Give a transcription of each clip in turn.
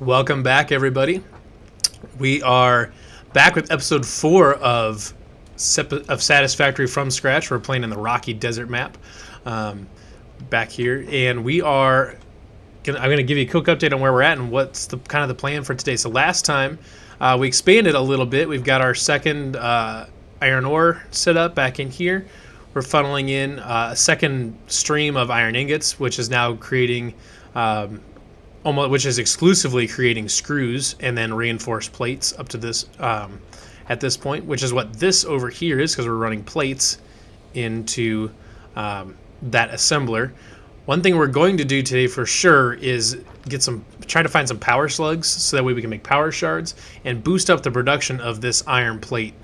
Welcome back, everybody. We are back with episode 4 of Satisfactory from scratch. We're playing in the Rocky Desert map back here, and I'm going to give you a quick update on where we're at and what's the kind of the plan for today. So last time we expanded a little bit. We've got our second iron ore set up back in here. We're funneling in a second stream of iron ingots, which is now creating which is exclusively creating screws and then reinforced plates up to this at this point, which is what this over here is, because we're running plates into that assembler. One thing we're going to do today for sure is try to find some power slugs so that way we can make power shards and boost up the production of this iron plate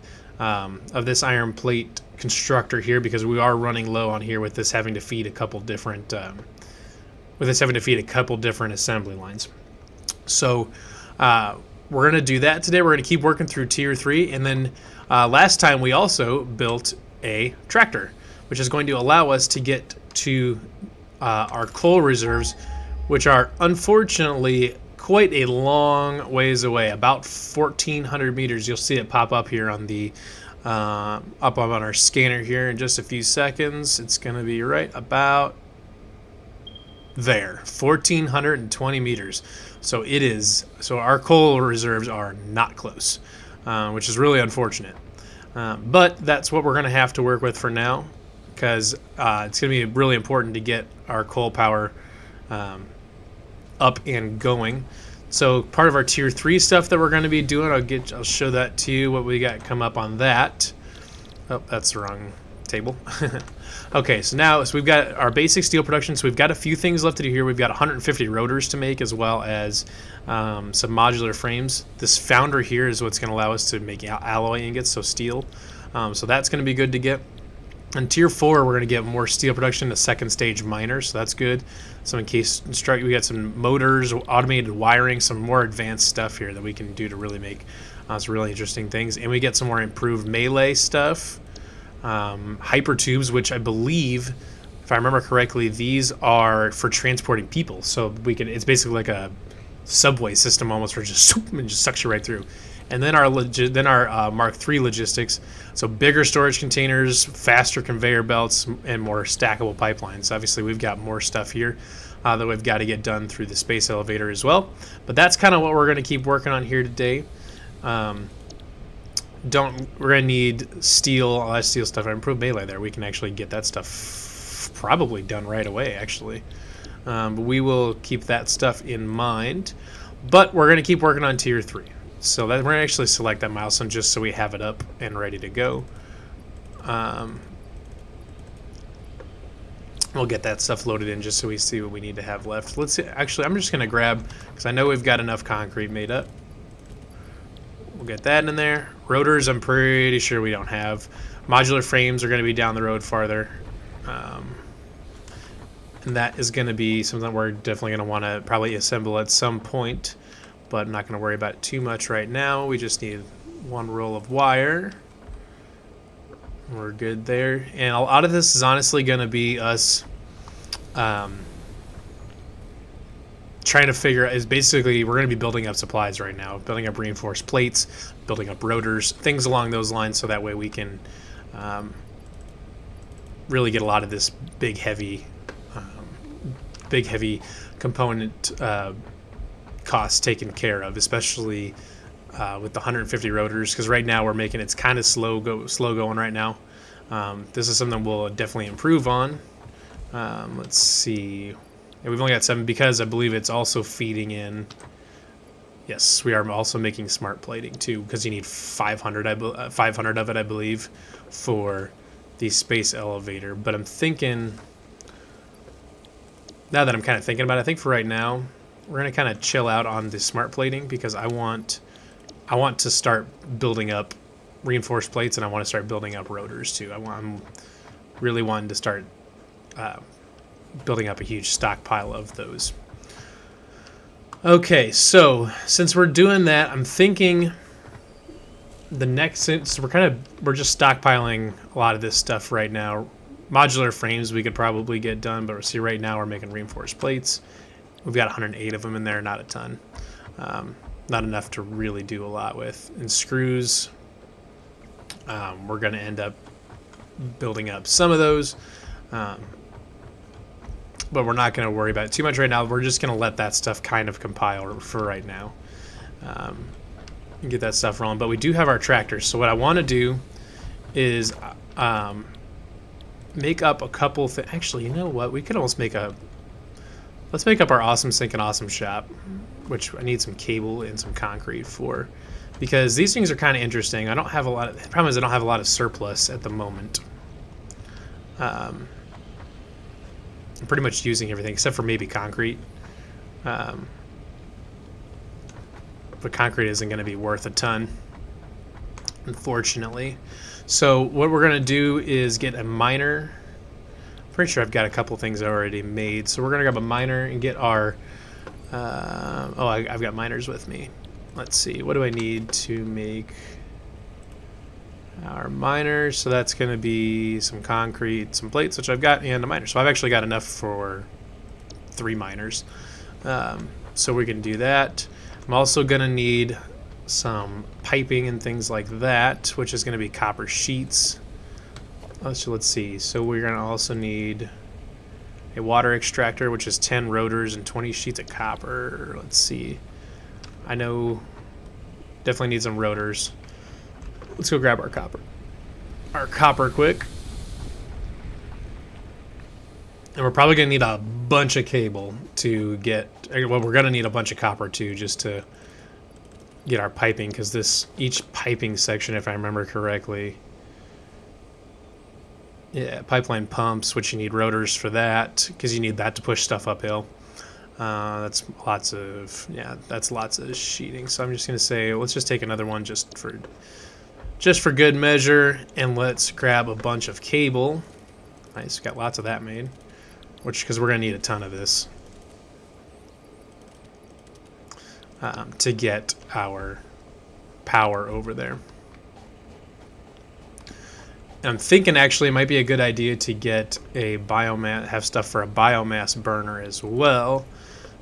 constructor here, because we are running low on here with this having to feed a couple different assembly lines. So we're going to do that today. We're going to keep working through tier 3, and then last time we also built a tractor, which is going to allow us to get to our coal reserves, which are unfortunately quite a long ways away, about 1,400 meters. You'll see it pop up here on the up on our scanner here in just a few seconds. It's going to be right about there, 1,420 meters. So our coal reserves are not close, which is really unfortunate. But that's what we're going to have to work with for now, because it's going to be really important to get our coal power up and going. So part of our tier 3 stuff that we're going to be doing, I'll show that to you, what we got come up on that. Oh, that's the wrong table. Okay, so we've got our basic steel production. So we've got a few things left to do here. We've got 150 rotors to make, as well as some modular frames. This founder here is what's going to allow us to make alloy ingots, so steel. So that's going to be good to get. In tier 4, we're going to get more steel production, a second stage miner, so that's good. So in case we got some motors, automated wiring, some more advanced stuff here that we can do to really make some really interesting things. And we get some more improved melee stuff. Hyper tubes, which I believe, if I remember correctly, these are for transporting people. So it's basically like a subway system almost, where it just sucks you right through. And then our Mark III logistics, so bigger storage containers, faster conveyor belts, and more stackable pipelines. Obviously, we've got more stuff here that we've got to get done through the space elevator as well. But that's kind of what we're going to keep working on here today. We're going to need steel, all that steel stuff. I improved melee there. We can actually get that stuff probably done right away, actually. But we will keep that stuff in mind. But we're going to keep working on tier 3. So we're going to actually select that milestone just so we have it up and ready to go. We'll get that stuff loaded in just so we see what we need to have left. Let's see. Actually, I'm just going to grab, because I know we've got enough concrete made up. We'll get that in there. Rotors, I'm pretty sure we don't have. Modular frames are going to be down the road farther. And that is going to be something we're definitely going to want to probably assemble at some point. But I'm not going to worry about it too much right now. We just need one roll of wire. We're good there. And a lot of this is honestly going to be us trying to figure out, is basically we're going to be building up supplies right now, building up reinforced plates, building up rotors, things along those lines, so that way we can really get a lot of this big heavy component costs taken care of, especially with the 150 rotors, because right now it's kind of slow going right now. This is something we'll definitely improve on. Let's see. Yeah, we've only got 7 because I believe it's also feeding in. Yes, we are also making smart plating too, because you need 500 of it, I believe, for the space elevator. But I'm thinking, now that I'm kind of thinking about it, I think for right now we're going to kind of chill out on the smart plating, because I want to start building up reinforced plates, and I want to start building up rotors too. I'm really wanting to start building up a huge stockpile of those. Okay, so since we're doing that, I'm thinking since we're just stockpiling a lot of this stuff right now. Modular frames we could probably get done, but see, right now we're making reinforced plates. We've got 108 of them in there, not a ton. Not enough to really do a lot with. And screws, we're going to end up building up some of those. But we're not going to worry about it too much right now. We're just going to let that stuff kind of compile for right now. Get that stuff rolling. But we do have our tractors. So what I want to do is make up a couple things. Actually, you know what? We could almost make a... Let's make up our awesome sink and awesome shop, which I need some cable and some concrete for. Because these things are kind of interesting. I don't have a lot of... The problem is I don't have a lot of surplus at the moment. I'm pretty much using everything except for maybe concrete. But concrete isn't going to be worth a ton, unfortunately. So what we're going to do is get a miner. Pretty sure I've got a couple things already made. So we're going to grab a miner and get our... I've got miners with me. Let's see. What do I need to make our miners? So that's going to be some concrete, some plates, which I've got, and a miner. So I've actually got enough for 3 miners. So we can do that. I'm also going to need some piping and things like that, which is going to be copper sheets. So let's see. So we're going to also need a water extractor, which is 10 rotors and 20 sheets of copper. Let's see. I know definitely need some rotors. Let's go grab our copper. Our copper quick. And we're probably going to need a bunch of cable to get... Well, we're going to need a bunch of copper too, just to get our piping, because each piping section, if I remember correctly... Yeah, pipeline pumps, which you need rotors for that, because you need that to push stuff uphill. That's lots of sheeting. So I'm just going to say, let's just take another one just for good measure, and let's grab a bunch of cable. Nice, got lots of that made, because we're going to need a ton of this to get our power over there. I'm thinking actually it might be a good idea to get have stuff for a biomass burner as well,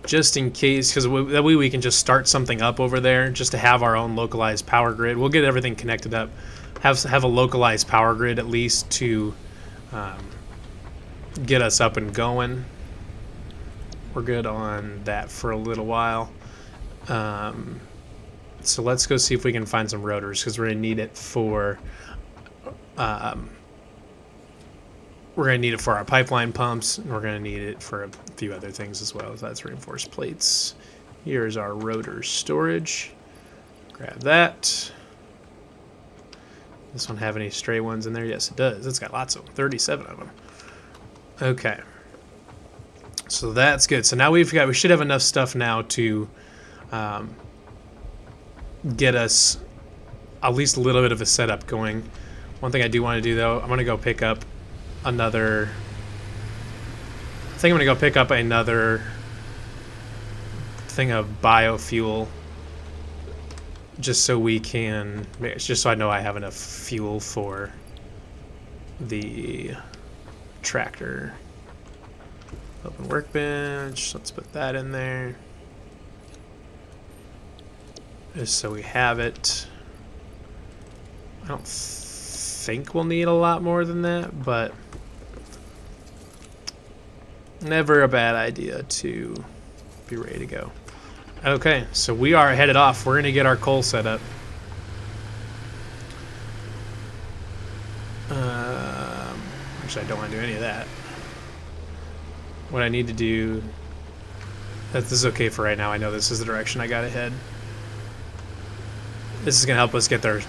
just in case, because that way we can just start something up over there, just to have our own localized power grid. We'll get everything connected up, have a localized power grid at least to get us up and going. We're good on that for a little while. So let's go see if we can find some rotors, because we're going to need it for... we're going to need it for our pipeline pumps, and we're going to need it for a few other things as well. So that's reinforced plates. Here's our rotor storage. Grab that. This one have any stray ones in there? Yes, it does. It's got lots of them. 37 of them. Okay. So that's good. So now we should have enough stuff now to get us at least a little bit of a setup going. One thing I do want to do, though, I'm going to go pick up another... I think I'm going to go pick up another thing of biofuel, just so we can... Just so I know I have enough fuel for the tractor. Open workbench. Let's put that in there, just so we have it. I don't think we'll need a lot more than that, but never a bad idea to be ready to go. Okay, so we are headed off. We're going to get our coal set up. Actually, I don't want to do any of that. What I need to do... This is okay for right now. I know this is the direction I got to head. This is going to help us get there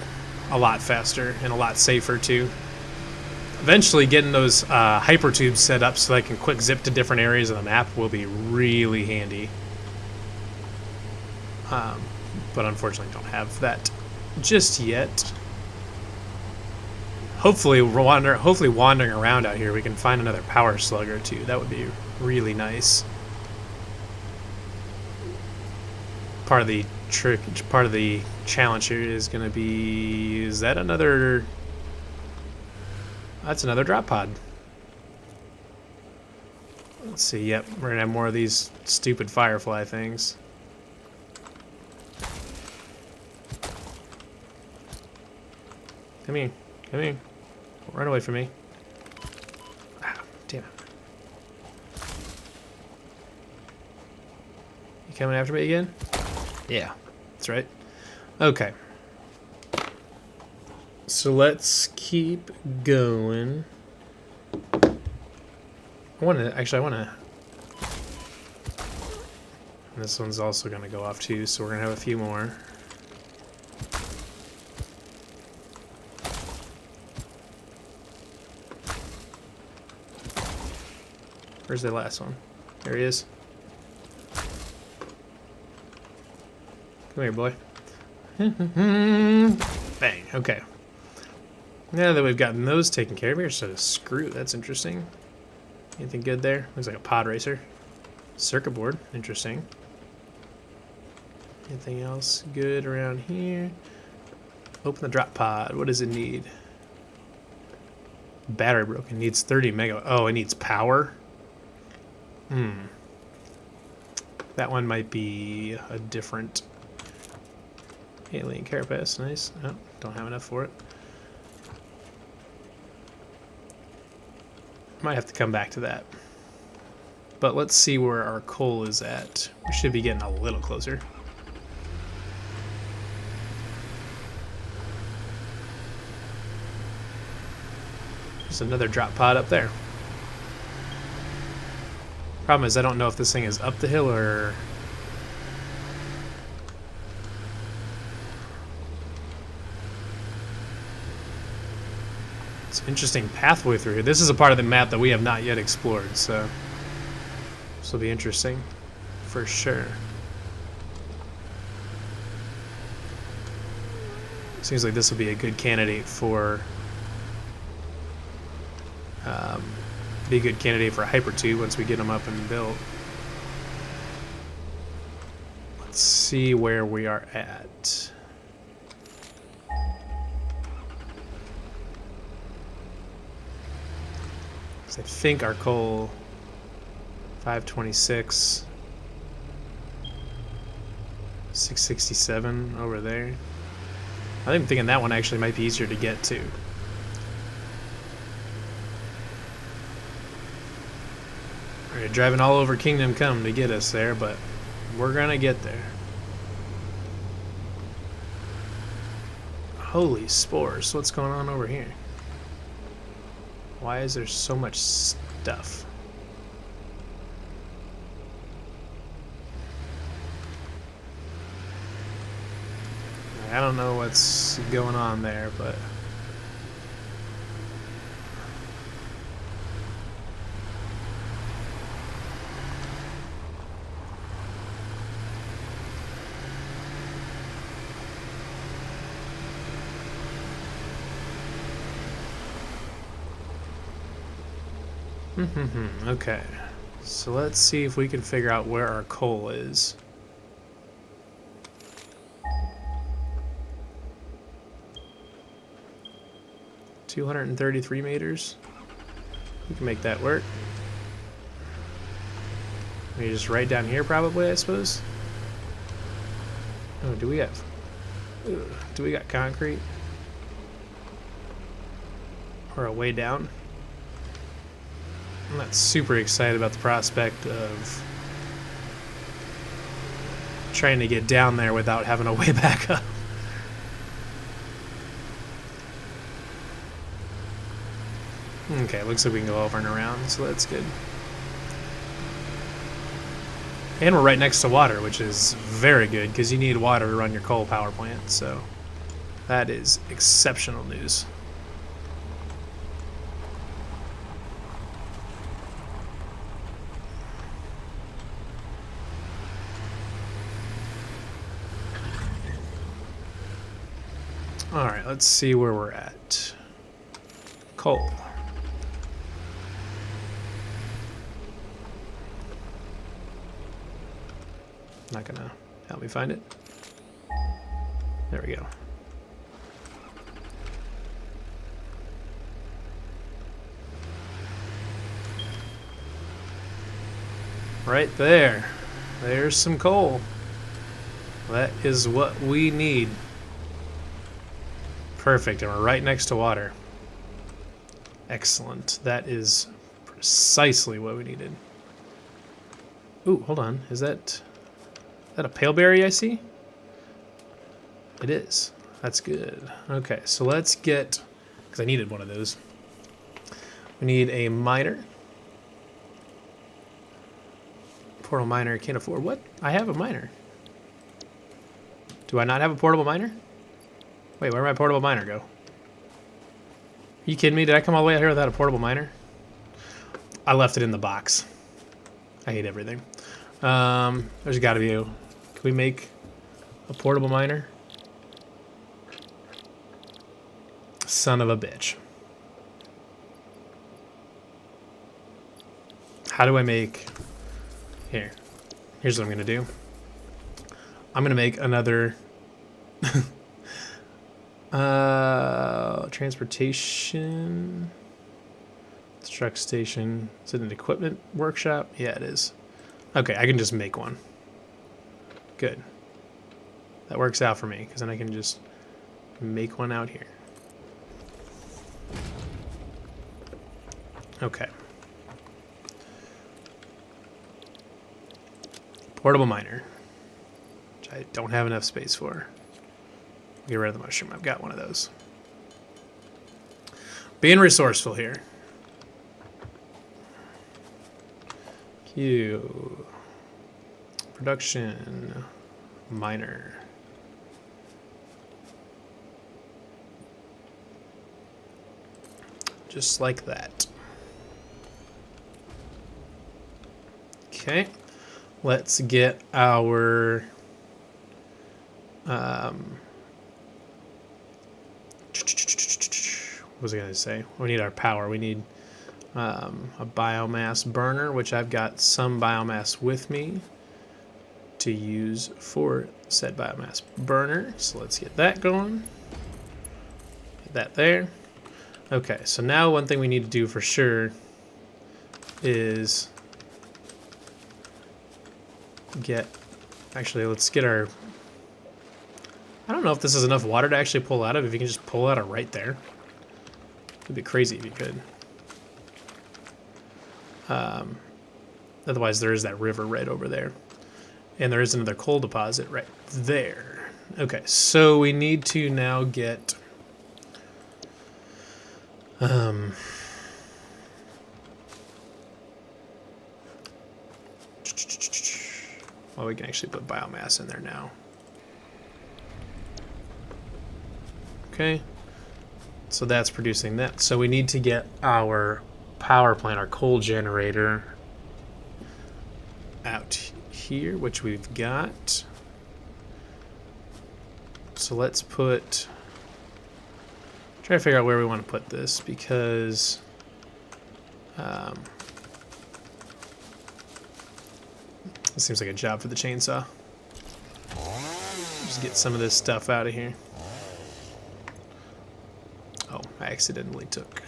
a lot faster and a lot safer too. Eventually getting those hypertubes set up so I can quick zip to different areas of the map will be really handy. But unfortunately don't have that just yet. Hopefully wandering around out here we can find another power slug or two. That would be really nice. Part of the challenge here is going to be... Is that another... That's another drop pod. Let's see. Yep, we're going to have more of these stupid firefly things. Come here. Come here. Run away from me. Ah, damn it. You coming after me again? Yeah, that's right. Okay. So let's keep going. I want to. This one's also going to go off too, so we're going to have a few more. Where's the last one? There he is. Come here, boy. Bang. Okay. Now that we've gotten those taken care of, here's a screw. That's interesting. Anything good there? Looks like a pod racer. Circuit board. Interesting. Anything else good around here? Open the drop pod. What does it need? Battery broken. Needs 30 mega. Oh, it needs power? That one might be a different alien carapace. Nice. Oh, don't have enough for it. Might have to come back to that. But let's see where our coal is at. We should be getting a little closer. There's another drop pod up there. Problem is I don't know if this thing is up the hill or... It's an interesting pathway through here. This is a part of the map that we have not yet explored, so this will be interesting for sure. Seems like this will be a good candidate for be a good candidate for a hyper tube once we get them up and built. Let's see where we are at. I think our coal 526, 667 over there. I'm thinking that one actually might be easier to get to. We're driving all over Kingdom Come to get us there, but we're gonna get there. Holy spores, what's going on over here? Why is there so much stuff? I don't know what's going on there, but... Okay, so let's see if we can figure out where our coal is. $233 meters. We can make that work. Maybe just right down here, probably, I suppose. Oh, do we have? Do we got concrete? Or a way down? I'm not super excited about the prospect of trying to get down there without having a way back up. Okay, looks like we can go over and around, so that's good. And we're right next to water, which is very good, because you need water to run your coal power plant, so that is exceptional news. Alright, let's see where we're at. Coal. Not gonna help me find it. There we go. Right there. There's some coal. That is what we need. Perfect, and we're right next to water. Excellent. That is precisely what we needed. Ooh, hold on. Is that a paleberry I see? It is. That's good. Okay, so let's get, because I needed one of those. We need a miner. Portable miner, can't afford. What? I have a miner. Do I not have a portable miner? Wait, where'd my portable miner go? Are you kidding me? Did I come all the way out here without a portable miner? I left it in the box. I hate everything. There's got to be a... Can we make a portable miner? Son of a bitch. How do I make... Here. Here's what I'm going to do. I'm going to make another... transportation... Truck station. Is it an equipment workshop? Yeah, it is. Okay, I can just make one. Good. That works out for me, because then I can just make one out here. Okay. Portable miner, which I don't have enough space for. Get rid of the mushroom. I've got one of those. Being resourceful here. Q. Production. Miner. Just like that. Okay. Let's get our what was I going to say? We need our power. We need a biomass burner, which I've got some biomass with me to use for said biomass burner. So let's get that going. Get that there. Okay, so now one thing we need to do for sure is get... Actually, let's get our... I don't know if this is enough water to actually pull out of. If you can just pull out of right there. It'd be crazy if you could. Otherwise, there is that river right over there. And there is another coal deposit right there. Okay, so we need to now get... well, we can actually put biomass in there now. Okay, so that's producing that. So we need to get our power plant, our coal generator, out here, which we've got. So let's put... Try to figure out where we want to put this, because this seems like a job for the chainsaw. Just get some of this stuff out of here. Oh, I accidentally took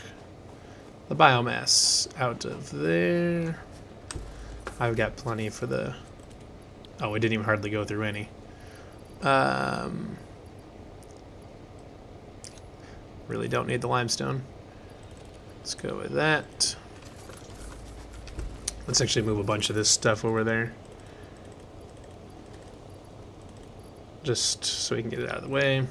the biomass out of there. I've got plenty for the... Oh, we didn't even hardly go through any. Really don't need the limestone. Let's go with that. Let's actually move a bunch of this stuff over there. Just so we can get it out of the way.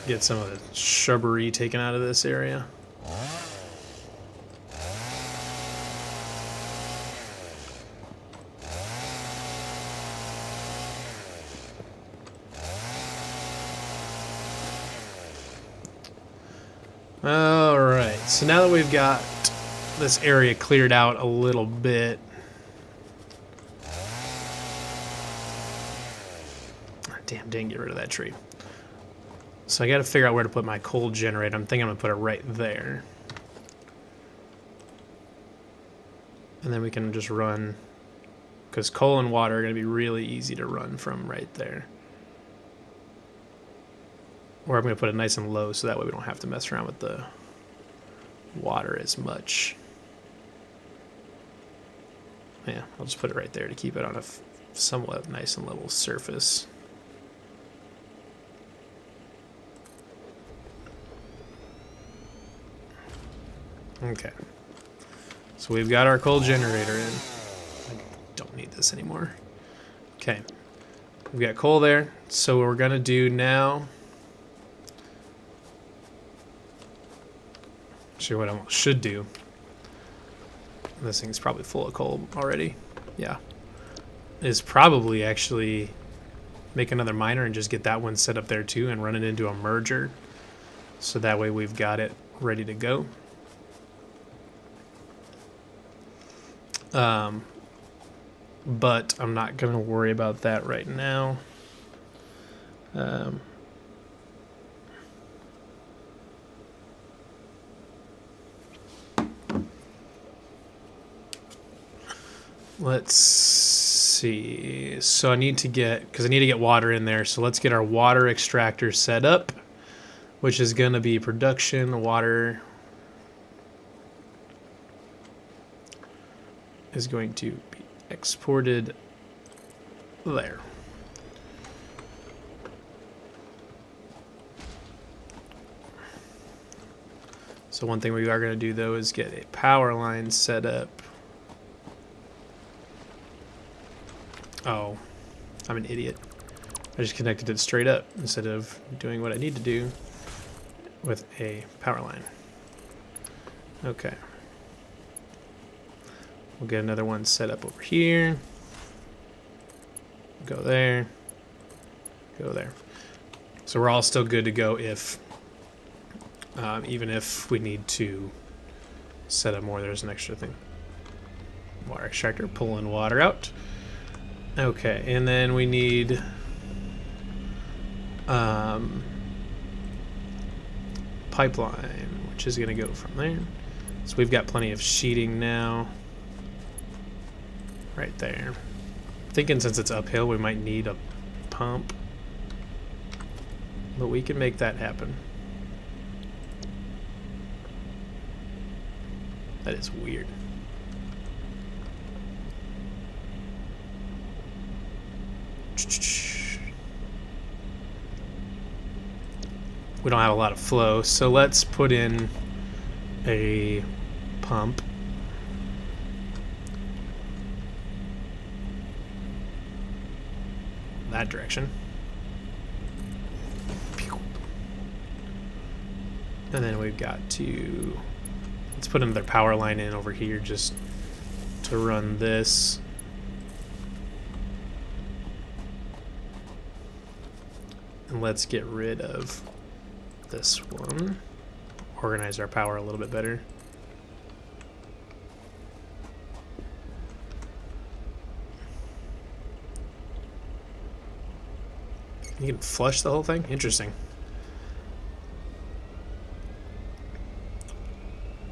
Get some of the shrubbery taken out of this area. Alright, so now that we've got this area cleared out a little bit, damn, didn't get rid of that tree. So I got to figure out where to put my coal generator. I'm thinking I'm going to put it right there. And then we can just run, because coal and water are going to be really easy to run from right there. Or I'm going to put it nice and low so that way we don't have to mess around with the water as much. Yeah, I'll just put it right there to keep it on a somewhat nice and level surface. Okay. So we've got our coal generator in. I don't need this anymore. Okay. We've got coal there. So what we're going to do now... Actually, what I should do... This thing's probably full of coal already. Yeah. Is probably actually make another miner and just get that one set up there too and run it into a merger. So that way we've got it ready to go. But I'm not going to worry about that right now. Let's see. So I need to get, because I need to get water in there. So let's get our water extractor set up, which is going to be production water is going to be exported there. So one thing we are going to do though is get a power line set up. Oh, I'm an idiot. I just connected it straight up instead of doing what I need to do with a power line. Okay. We'll get another one set up over here. Go there. Go there. So we're all still good to go if, even if we need to set up more, there's an extra thing. Water extractor, pulling water out. Okay, and then we need pipeline, which is going to go from there. So we've got plenty of sheeting now. Right there. I'm thinking since it's uphill, we might need a pump. But we can make that happen. That is weird. We don't have a lot of flow, so let's put in a pump. That direction. And then we've got to, let's put another power line in over here just to run this. And let's get rid of this one. Organize our power a little bit better. You can flush the whole thing? Interesting.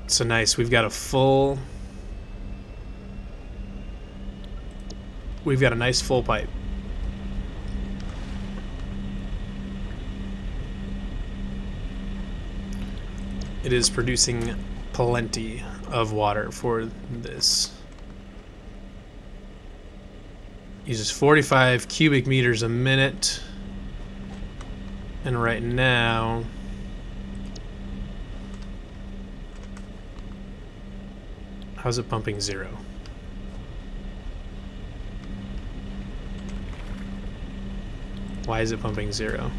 So nice. We've got a full... We've got a nice full pipe. It is producing plenty of water for this. Uses 45 cubic meters a minute. And right now, how's it pumping 0? Why is it pumping 0?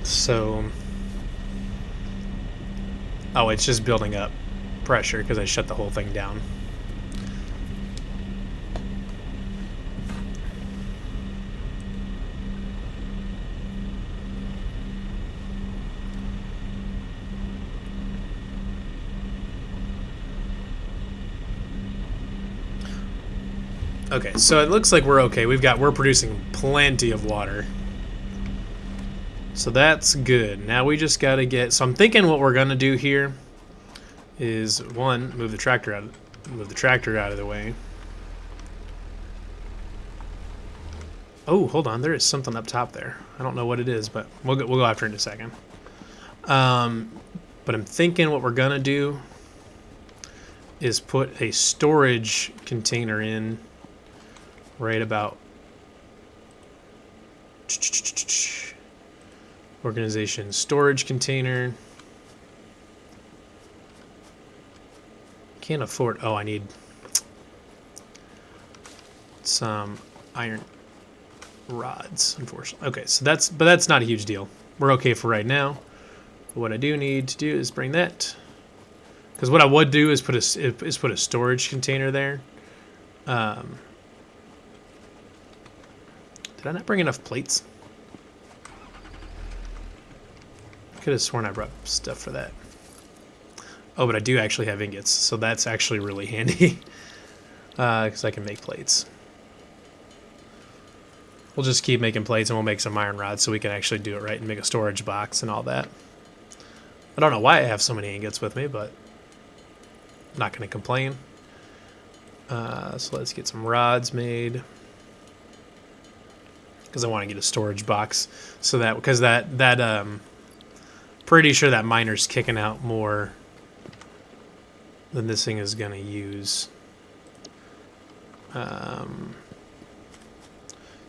So, oh, it's just building up pressure because I shut the whole thing down. Okay, so it looks like we're okay. We're producing plenty of water. So that's good. Now we just got to get... So I'm thinking what we're going to do here is, one, move the tractor out Move the tractor out of the way. Oh, hold on. There is something up top there. I don't know what it is, but we'll go after it in a second. But I'm thinking what we're going to do is put a storage container in right about organization storage container. Can't afford. Oh, I need some iron rods, unfortunately. Okay, so that's not a huge deal. We're okay for right now. But what I do need to do is bring that, because what I would do is put a storage container there. Did I not bring enough plates? I could have sworn I brought stuff for that. Oh, but I do actually have ingots, so that's actually really handy. Because I can make plates. We'll just keep making plates, and we'll make some iron rods so we can actually do it right and make a storage box and all that. I don't know why I have so many ingots with me, but I'm not going to complain. So let's get some rods made. Because I want to get a storage box, so that because that pretty sure that miner's kicking out more than this thing is going to use.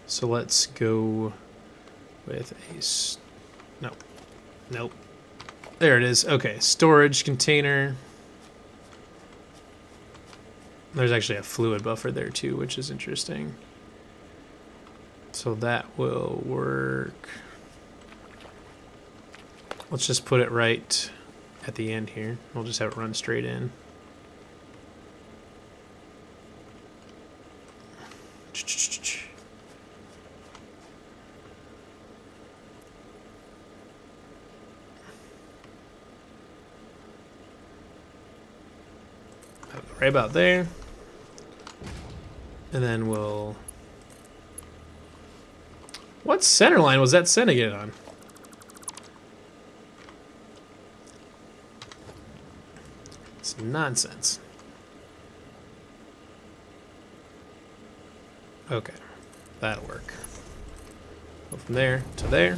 So let's go with a nope. There it is. Okay, storage container. There's actually a fluid buffer there too, which is interesting. So that will work. Let's just put it right at the end here. We'll just have it run straight in. Right about there. And then we'll... What center line was that sending it on? It's nonsense. Okay, that'll work. Go from there to there.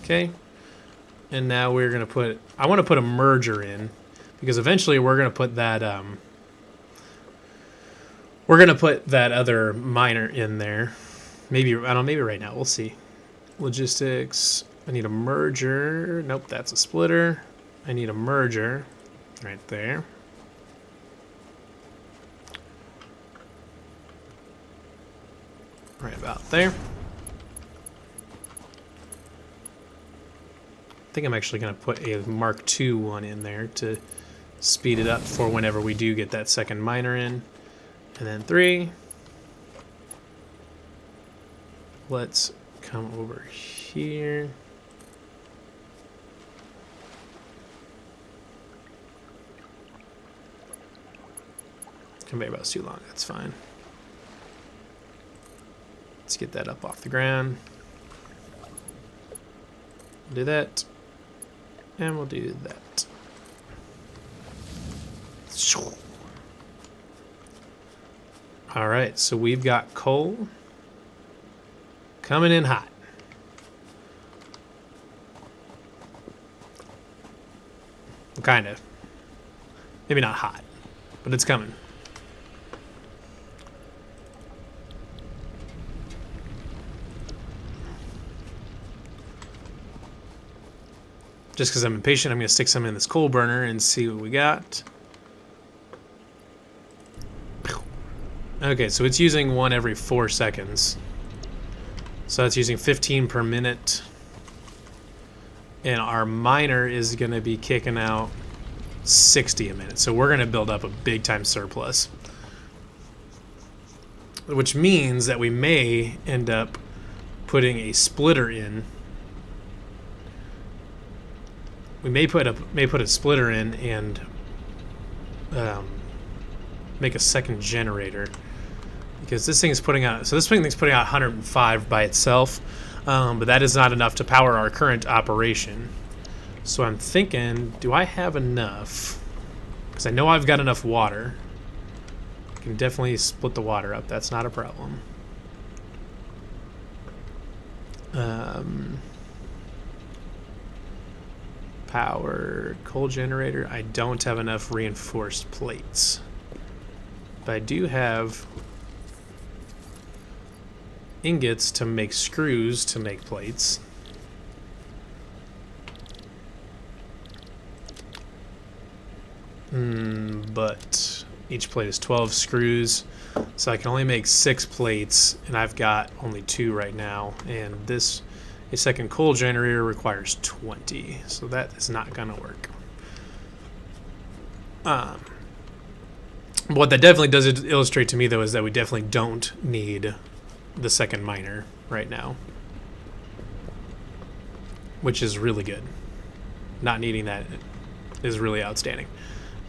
Okay. And now we're gonna put... I want to put a merger in, because eventually we're gonna put that... we're gonna put that other miner in there. Maybe, I don't know, maybe right now. We'll see. Logistics. I need a merger. Nope, that's a splitter. I need a merger right there. Right about there. I think I'm actually going to put a Mark II one in there to speed it up for whenever we do get that second miner in. And then 3. Let's come over here. Conveyor belt's too long, that's fine. Let's get that up off the ground. Do that. And we'll do that. Alright, so we've got coal coming in hot. Kind of. Maybe not hot, but it's coming. Just because I'm impatient, I'm going to stick some in this coal burner and see what we got. Okay, so it's using one every 4 seconds. So that's using 15 per minute. And our miner is going to be kicking out 60 a minute. So we're going to build up a big time surplus. Which means that we may end up putting a splitter in. We may put a splitter in and make a second generator. Because this thing is putting out, so this thing's putting out 105 by itself, but that is not enough to power our current operation. So I'm thinking, do I have enough? Because I know I've got enough water. Can definitely split the water up. That's not a problem. Power coal generator. I don't have enough reinforced plates, but I do have ingots to make screws to make plates. But each plate is 12 screws, so I can only make 6 plates, and I've got only 2 right now, and this a second coal generator requires 20, so that is not gonna work. What that definitely does illustrate to me, though, is that we definitely don't need the second miner right now, which is really good. Not needing that is really outstanding.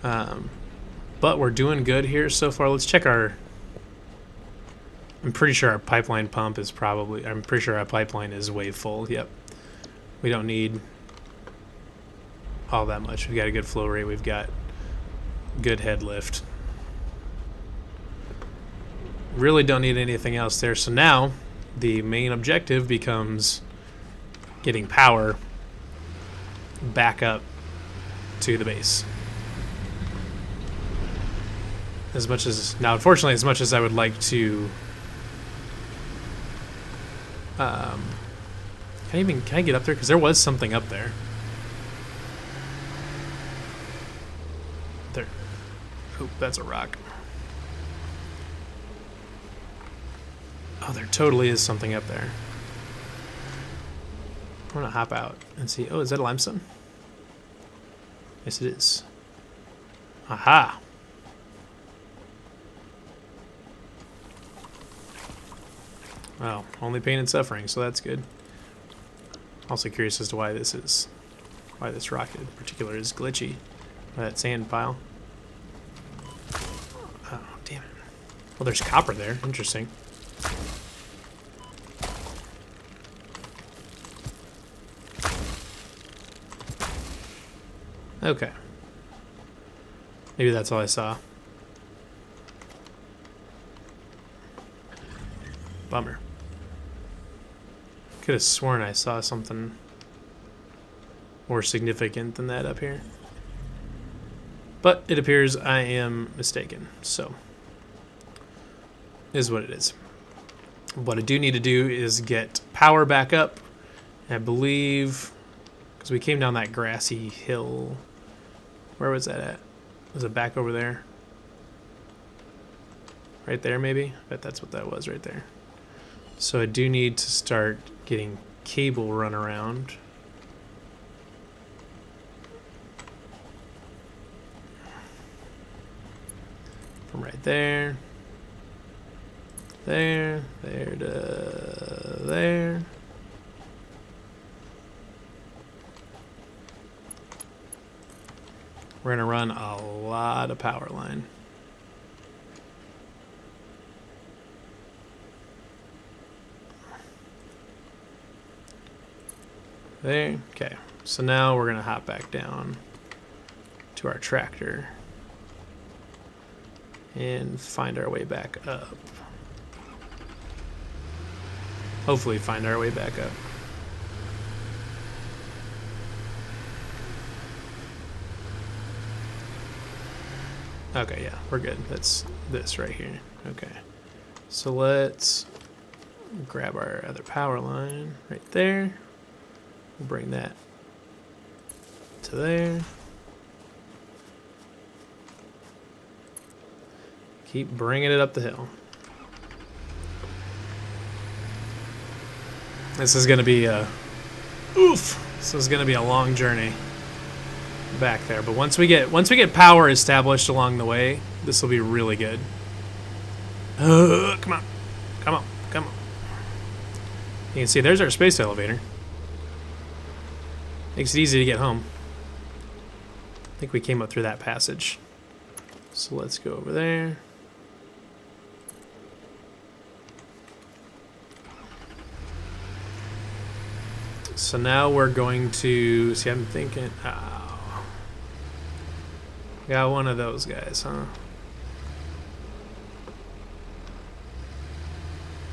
But we're doing good here so far. Let's check our... I'm pretty sure our pipeline pump is probably... I'm pretty sure our pipeline is way full. Yep. We don't need all that much. We've got a good flow rate. We've got good head lift. Really don't need anything else there. So now the main objective becomes getting power back up to the base. As much as... Now, unfortunately, as much as I would like to... Can I get up there? Because there was something up there. There. Oh, that's a rock. Oh, there totally is something up there. I'm gonna hop out and see. Oh, is that a limestone? Yes, it is. Aha! Well, only pain and suffering, so that's good. Also curious as to why this rock in particular is glitchy. That sand pile. Oh, damn it. Well, there's copper there. Interesting. Okay. Maybe that's all I saw. Bummer. Could have sworn I saw something more significant than that up here. But it appears I am mistaken, so is what it is. What I do need to do is get power back up. I believe, because we came down that grassy hill. Where was that at? Was it back over there? Right there, maybe? I bet that's what that was right there. So I do need to start getting cable run around. From right there. There to there. We're gonna run a lot of power line. There, okay. So now we're gonna hop back down to our tractor and find our way back up. Hopefully find our way back up. Okay, yeah, we're good. That's this right here. Okay. So let's grab our other power line right there. We'll bring that to there. Keep bringing it up the hill. This is going to be a... Oof! This is going to be a long journey back there. But once we get power established along the way, this will be really good. Come on. Come on. Come on. You can see there's our space elevator. Makes it easy to get home. I think we came up through that passage. So let's go over there. So now we're going to... See, I'm thinking... Oh. Got one of those guys, huh?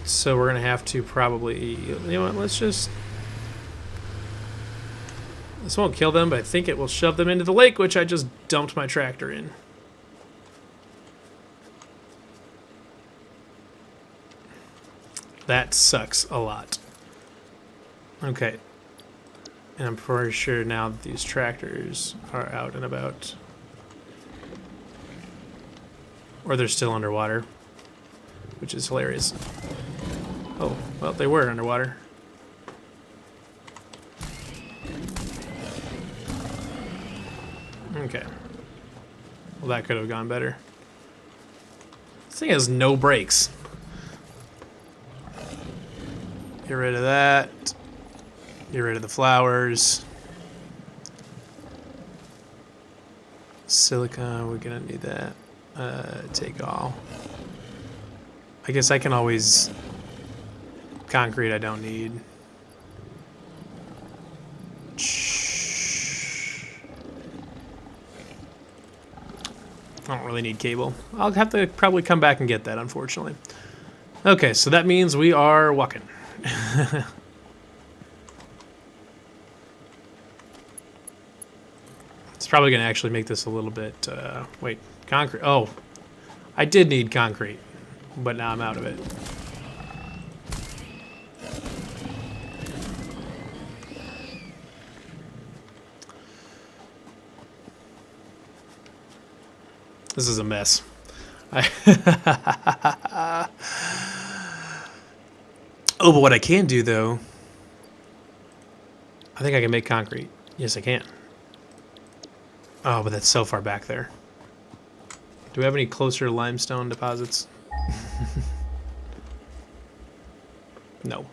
So we're going to have to probably... You know what, let's just... This won't kill them, but I think it will shove them into the lake, which I just dumped my tractor in. That sucks a lot. Okay. And I'm pretty sure now that these tractors are out and about. Or they're still underwater, which is hilarious. Oh, well, they were underwater. Okay. Well, that could have gone better. This thing has no brakes. Get rid of that. Get rid of the flowers. Silica, we're gonna need that. Take all. I guess I can always... Concrete I don't need. I don't really need cable. I'll have to probably come back and get that, unfortunately. Okay, so that means we are walking. It's probably going to actually make this a little bit... wait, concrete. Oh, I did need concrete, but now I'm out of it. This is a mess. Oh, but what I can do, though... I think I can make concrete. Yes, I can. Oh, but that's so far back there. Do we have any closer limestone deposits? No.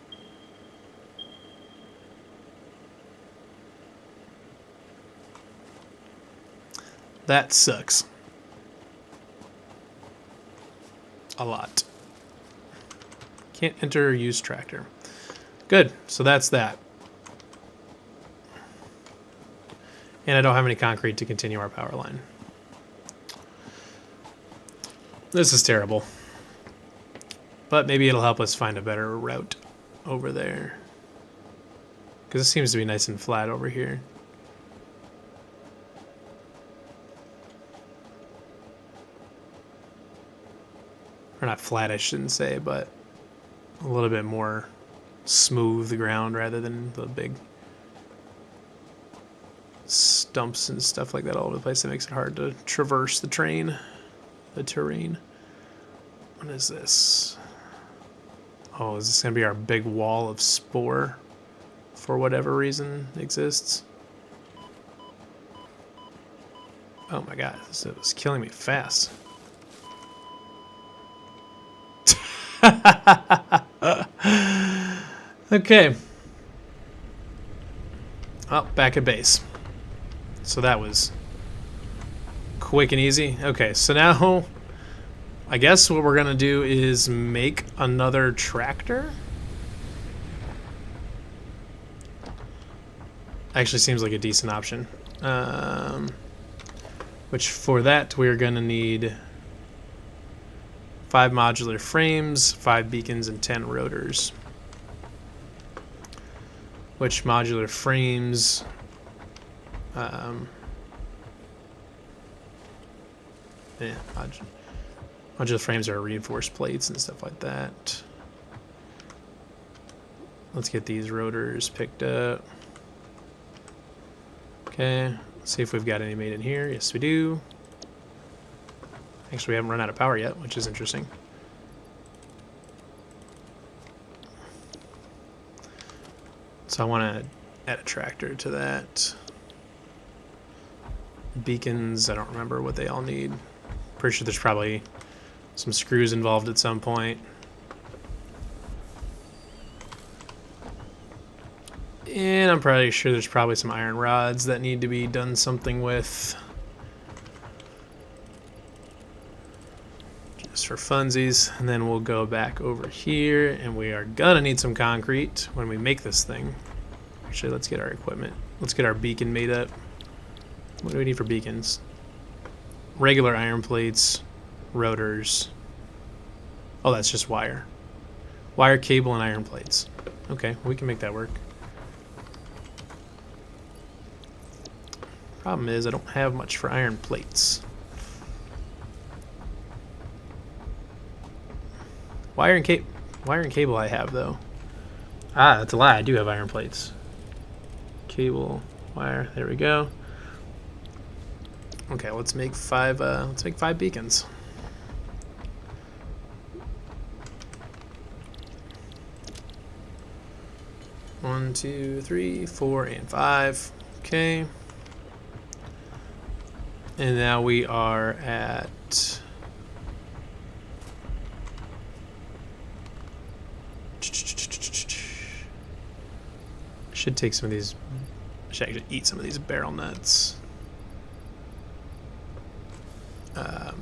That sucks. A lot. Can't enter or use tractor. Good, so that's that. And I don't have any concrete to continue our power line. This is terrible. But maybe it'll help us find a better route over there. Because it seems to be nice and flat over here. Or not flat, I shouldn't say, but a little bit more smooth ground rather than the big stumps and stuff like that all over the place. That makes it hard to traverse the terrain. What is this? Oh, is this going to be our big wall of spore for whatever reason exists? Oh my god, this was killing me fast. Okay. Oh, back at base. So that was quick and easy. Okay, so now I guess what we're gonna do is make another tractor. Actually seems like a decent option. Which for that we're gonna need 5 modular frames, 5 beacons, and 10 rotors. Which modular frames... yeah, modular frames are reinforced plates and stuff like that. Let's get these rotors picked up. Okay, let's see if we've got any made in here. Yes, we do. Actually, we haven't run out of power yet, which is interesting. So I want to add a tractor to that. Beacons, I don't remember what they all need. Pretty sure there's probably some screws involved at some point. And I'm probably sure there's probably some iron rods that need to be done something with. Just for funsies. And then we'll go back over here, and we are gonna need some concrete when we make this thing. Actually, let's get our equipment. Let's get our beacon made up. What do we need for beacons? Regular iron plates, rotors. Oh, that's just wire. Wire, cable, and iron plates. Okay, we can make that work. Problem is, I don't have much for iron plates. Wire and cable I have, though. Ah, that's a lie. I do have iron plates. Cable, wire. There we go. Okay, let's make 5. Let's make 5 beacons. One, 2, 3, 4, and 5. Okay. And now we are at should take some of these. Should actually eat some of these barrel nuts. No.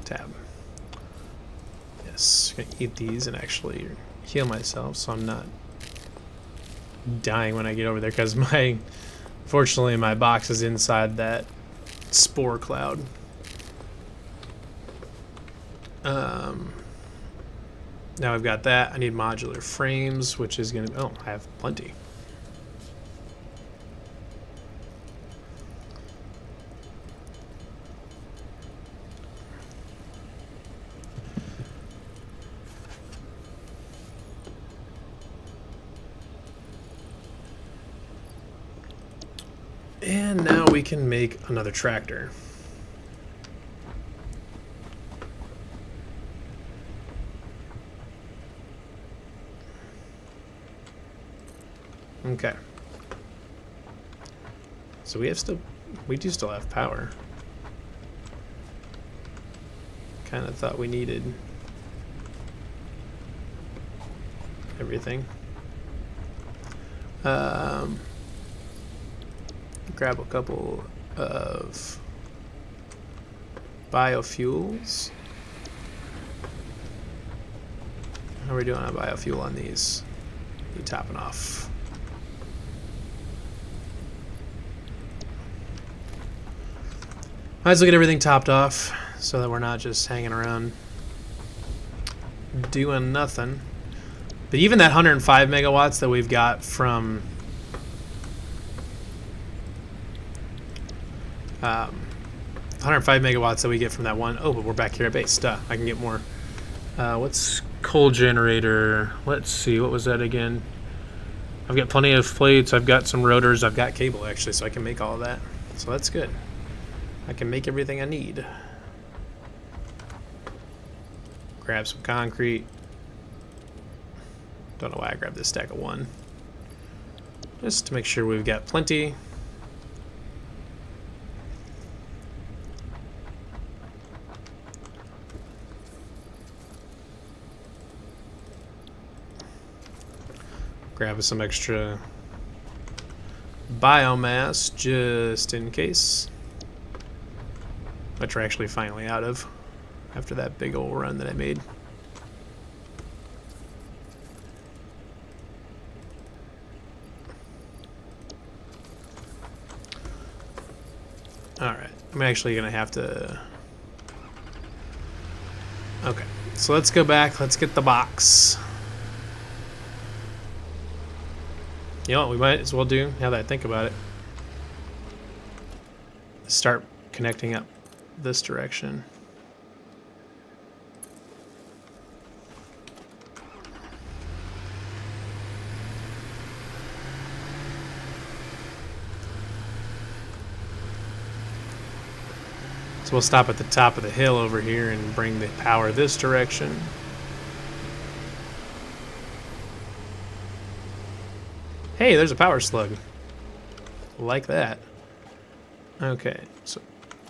Tab. Yes, I'm gonna eat these and actually heal myself, so I'm not dying when I get over there. Because fortunately, my box is inside that spore cloud. Now I've got that. I need modular frames, which is gonna. Oh, I have plenty. And now we can make another tractor. Okay. So we do still have power. Kind of thought we needed everything. Grab a couple of biofuels. How are we doing on biofuel on these? Be topping off. Might as well get everything topped off so that we're not just hanging around doing nothing. But even that 105 megawatts that we've got from 105 megawatts that we get from that one. Oh, but we're back here at base. Duh. I can get more. What's coal generator? Let's see. What was that again? I've got plenty of plates. I've got some rotors. I've got cable, actually, so I can make all of that. So that's good. I can make everything I need. Grab some concrete. Don't know why I grabbed this stack of 1. Just to make sure we've got plenty. Grab some extra biomass just in case. Which we're actually finally out of after that big old run that I made. Alright, I'm actually going to have to... Okay, so let's go back. Let's get the box. You know what we might as well do, now that I think about it, start connecting up this direction. So we'll stop at the top of the hill over here and bring the power this direction. Hey, there's a power slug. Like that. Okay, so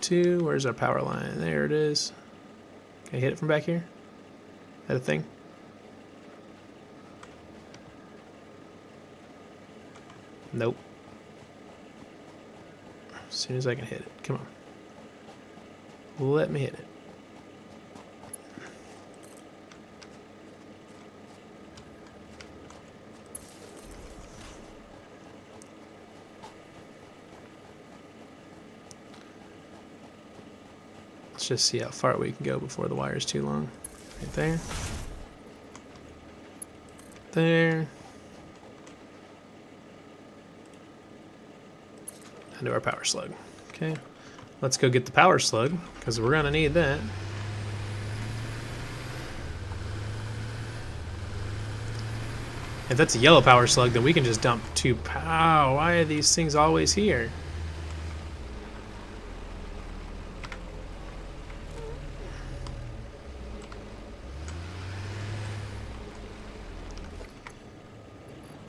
2, where's our power line? There it is. Can I hit it from back here? Is that a thing? Nope. As soon as I can hit it. Come on. Let me hit it. Let's just see how far we can go before the wire's too long. Right there. there. And do our power slug. Okay. Let's go get the power slug, because we're going to need that. If that's a yellow power slug, then we can just dump 2 power. Why are these things always here?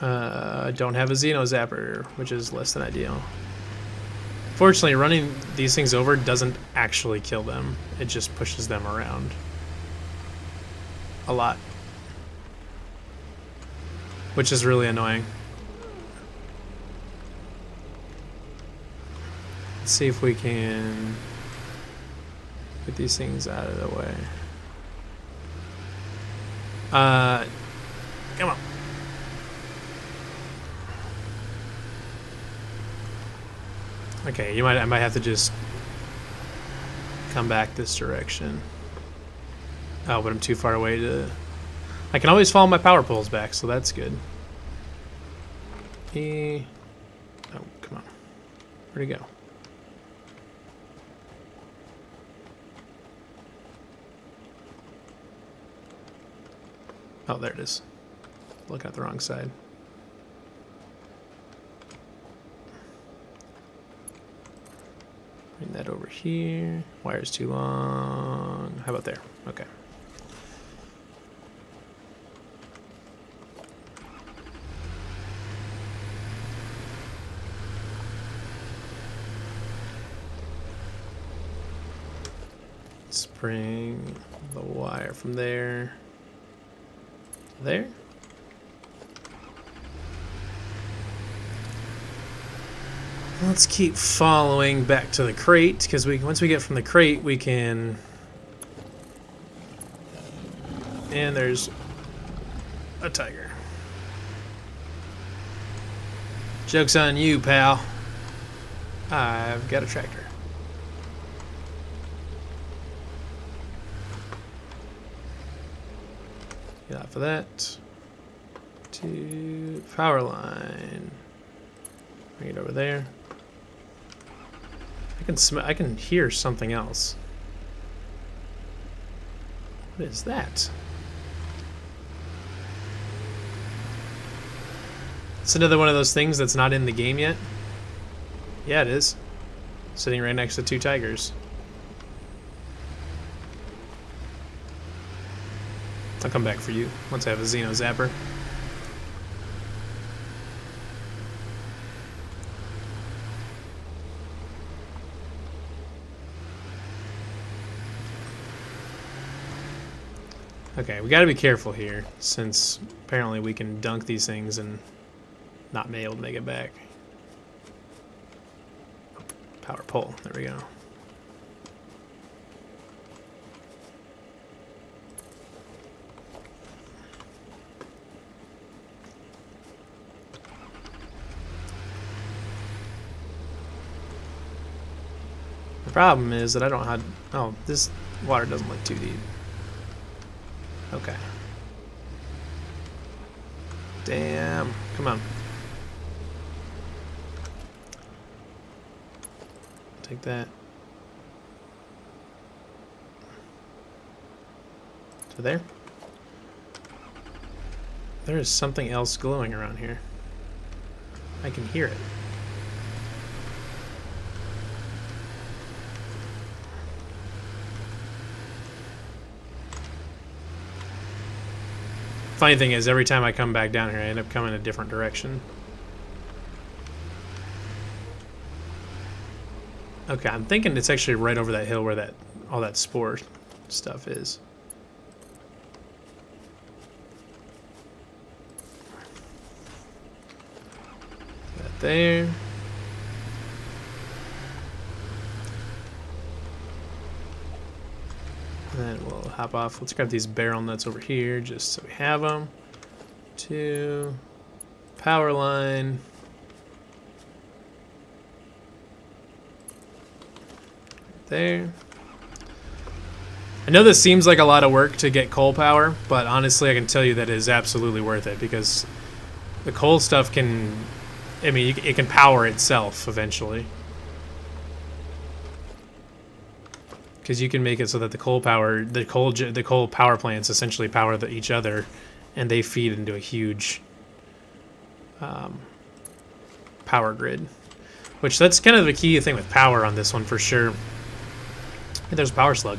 I don't have a Xeno Zapper, which is less than ideal. Fortunately, running these things over doesn't actually kill them. It just pushes them around a lot, which is really annoying. Let's see if we can get these things out of the way. Come on. Okay, I might have to just come back this direction. Oh, but I'm too far away to... I can always follow my power poles back, so that's good. Oh, come on. Where'd he go? Oh, there it is. Looking at the wrong side. Bring that over here. Wire's too long. How about there? Okay. Let's bring the wire from there. There. Let's keep following back to the crate, because once we get from the crate, we can... And there's a tiger. Joke's on you, pal. I've got a tractor. Get off of that. To power line. Bring it over there. I can hear something else. What is that? It's another one of those things that's not in the game yet. Yeah, it is. Sitting right next to 2 tigers. I'll come back for you once I have a Xeno Zapper. Okay, we gotta be careful here, since apparently we can dunk these things and not be able to make it back. Power pole, there we go. The problem is that I don't know how to, oh, this water doesn't look too deep. Okay. Damn. Come on. Take that. To there. There is something else glowing around here. I can hear it. Funny thing is, every time I come back down here, I end up coming a different direction. Okay, I'm thinking it's actually right over that hill where all that spore stuff is. That there. And then we'll hop off. Let's grab these barrel nuts over here just so we have them. 2 power line. There. I know this seems like a lot of work to get coal power, but honestly I can tell you that it is absolutely worth it, because the coal stuff can, I mean, it can power itself eventually. Because you can make it so that the coal power plants essentially power each other, and they feed into a huge power grid. Which, that's kind of the key thing with power on this one for sure. Hey, there's a power slug.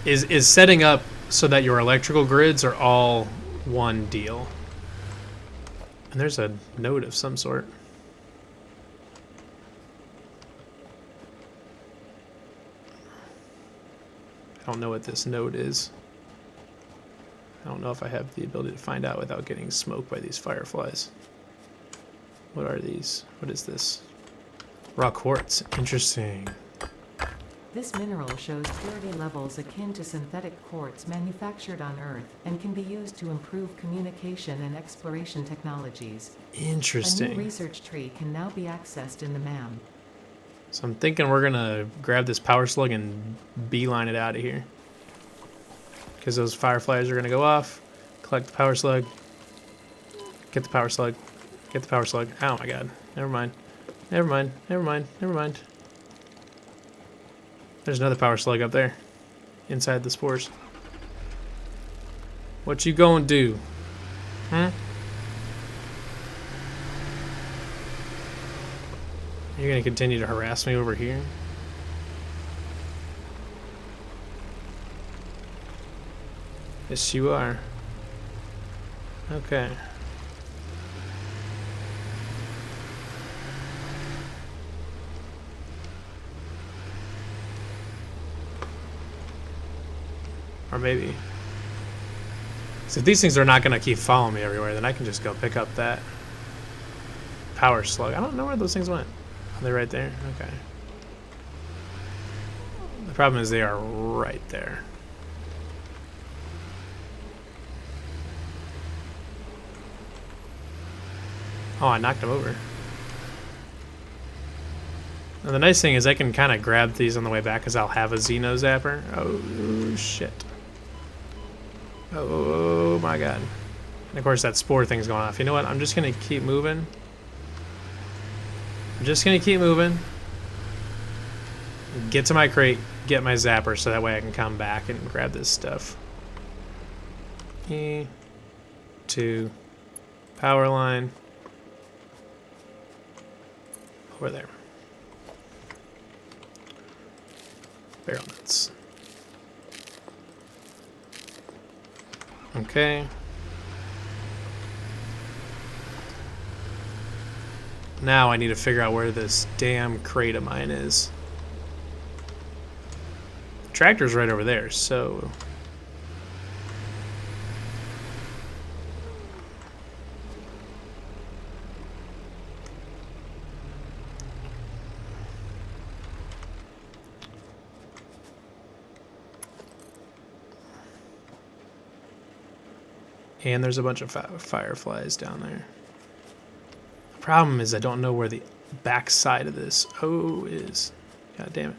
Is setting up so that your electrical grids are all one deal. And there's a node of some sort. I don't know what this node is. I don't know if I have the ability to find out without getting smoked by these fireflies. What are these? What is this? Raw quartz. Interesting. This mineral shows purity levels akin to synthetic quartz manufactured on Earth and can be used to improve communication and exploration technologies. Interesting. A new research tree can now be accessed in the MAM. So I'm thinking we're gonna grab this power slug and beeline it out of here. Because those fireflies are gonna go off, collect the power slug, get the power slug, get the power slug. Oh my god. Never mind. Never mind. Never mind. Never mind. There's another power slug up there. Inside the spores. What you gonna do? Huh? You're gonna continue to harass me over here? Yes, you are. Okay. Or maybe. So if these things are not going to keep following me everywhere, then I can just go pick up that power slug. I don't know where those things went. Are they right there? Okay. The problem is they are right there. Oh, I knocked them over. And the nice thing is I can kind of grab these on the way back because I'll have a Xeno Zapper. Oh, shit. Oh my god. And of course that spore thing's going off. You know what? I'm just going to keep moving. I'm just going to keep moving. Get to my crate. Get my zapper so that way I can come back and grab this stuff. E2. Power line. Over there. Barrel nuts. Okay. Now I need to figure out where this damn crate of mine is. The tractor's right over there, so... And there's a bunch of fireflies down there. The problem is I don't know where the back side of this O is. God damn it.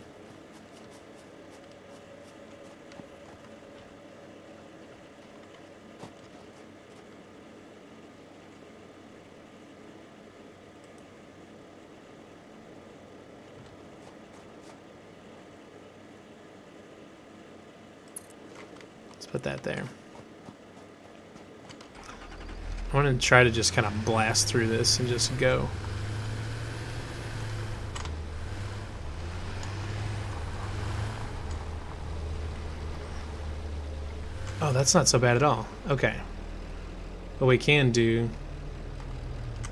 Let's put that there. I want to try to just kind of blast through this and just go. Oh, that's not so bad at all. Okay. What we can do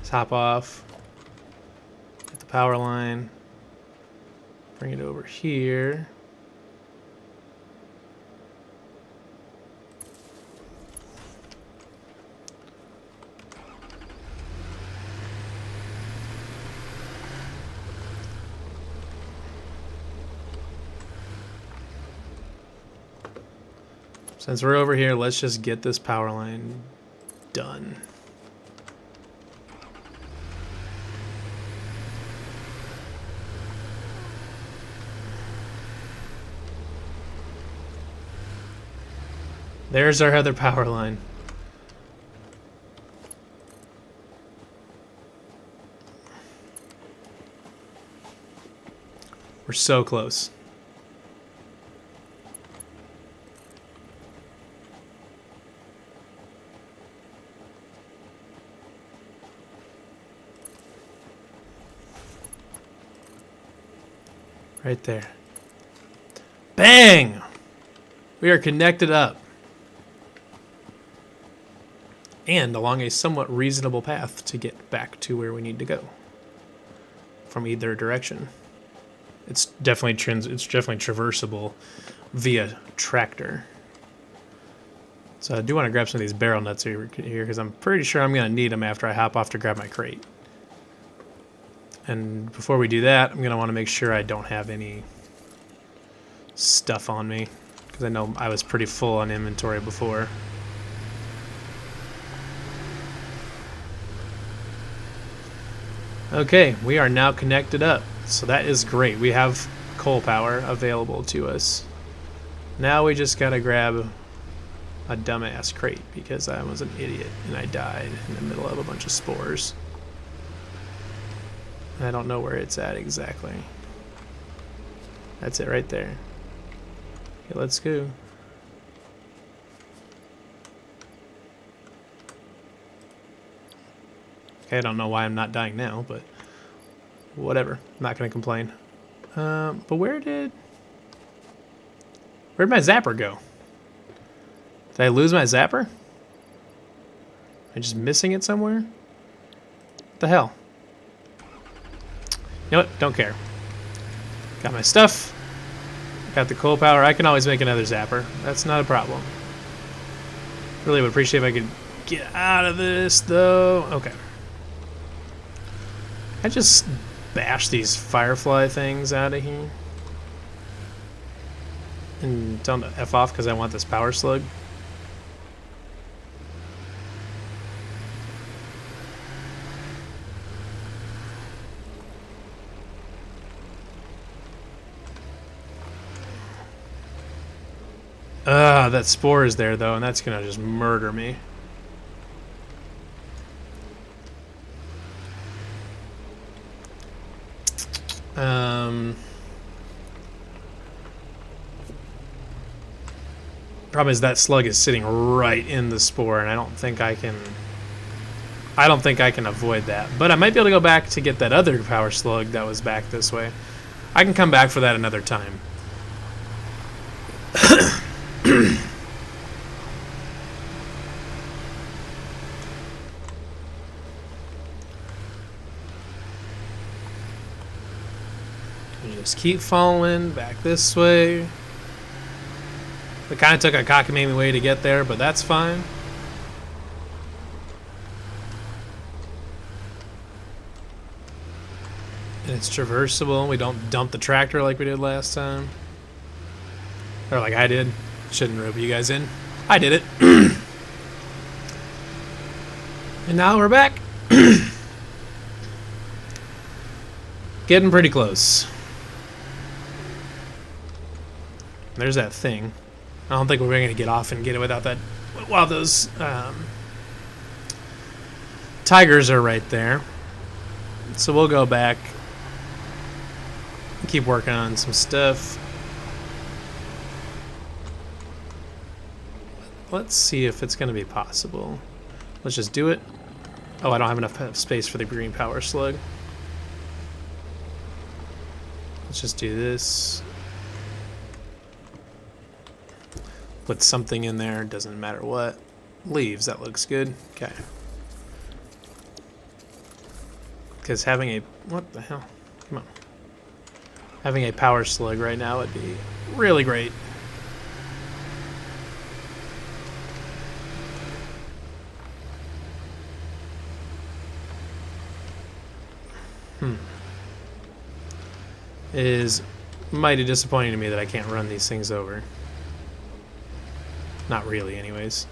is hop off, get the power line, bring it over here. Since we're over here, let's just get this power line done. There's our other power line. We're so close. Right there. Bang! We are connected up. And along a somewhat reasonable path to get back to where we need to go. From either direction. It's definitely traversable via tractor. So I do want to grab some of these barrel nuts here because I'm pretty sure I'm going to need them after I hop off to grab my crate. And before we do that, I'm going to want to make sure I don't have any stuff on me, because I know I was pretty full on inventory before. Okay, we are now connected up, so that is great. We have coal power available to us. Now we just gotta grab a dumbass crate, because I was an idiot and I died in the middle of a bunch of spores. I don't know where it's at exactly. That's it right there. Okay, let's go. Okay, I don't know why I'm not dying now, but whatever. I'm not gonna complain. But where'd my zapper go? Did I lose my zapper? Am I just missing it somewhere? What the hell? You know what? Don't care. Got my stuff. Got the coal power. I can always make another zapper. That's not a problem. Really would appreciate if I could get out of this, though. Okay. I just bash these firefly things out of here. And tell them to F off because I want this power slug. That spore is there, though, and that's gonna just murder me. Problem is that slug is sitting right in the spore, and I don't think I can avoid that. But I might be able to go back to get that other power slug that was back this way. I can come back for that another time. Just keep following back this way. It kind of took a cockamamie way to get there, but that's fine. And it's traversable. We don't dump the tractor like we did last time. Or like I did. Shouldn't rope you guys in. I did it. And now we're back. Getting pretty close. There's that thing. I don't think we're going to get off and get it without that. While those tigers are right there. So we'll go back. Keep working on some stuff. Let's see if it's going to be possible. Let's just do it. Oh, I don't have enough space for the green power slug. Let's just do this. Put something in there, doesn't matter what. Leaves, that looks good. Okay. Because having a... What the hell? Come on. Having a power slug right now would be really great. It is mighty disappointing to me that I can't run these things over. Not really, anyways.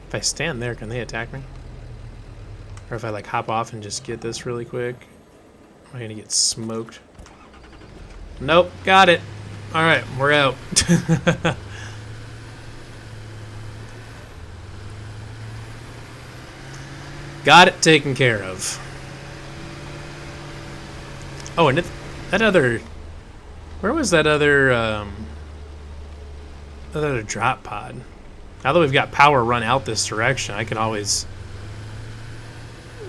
If I stand there, can they attack me? Or if I like hop off and just get this really quick? Am I gonna get smoked? Nope, got it. All right, we're out. Got it taken care of. Oh, and that other... Where was that other... that other drop pod? Now that we've got power run out this direction, I can always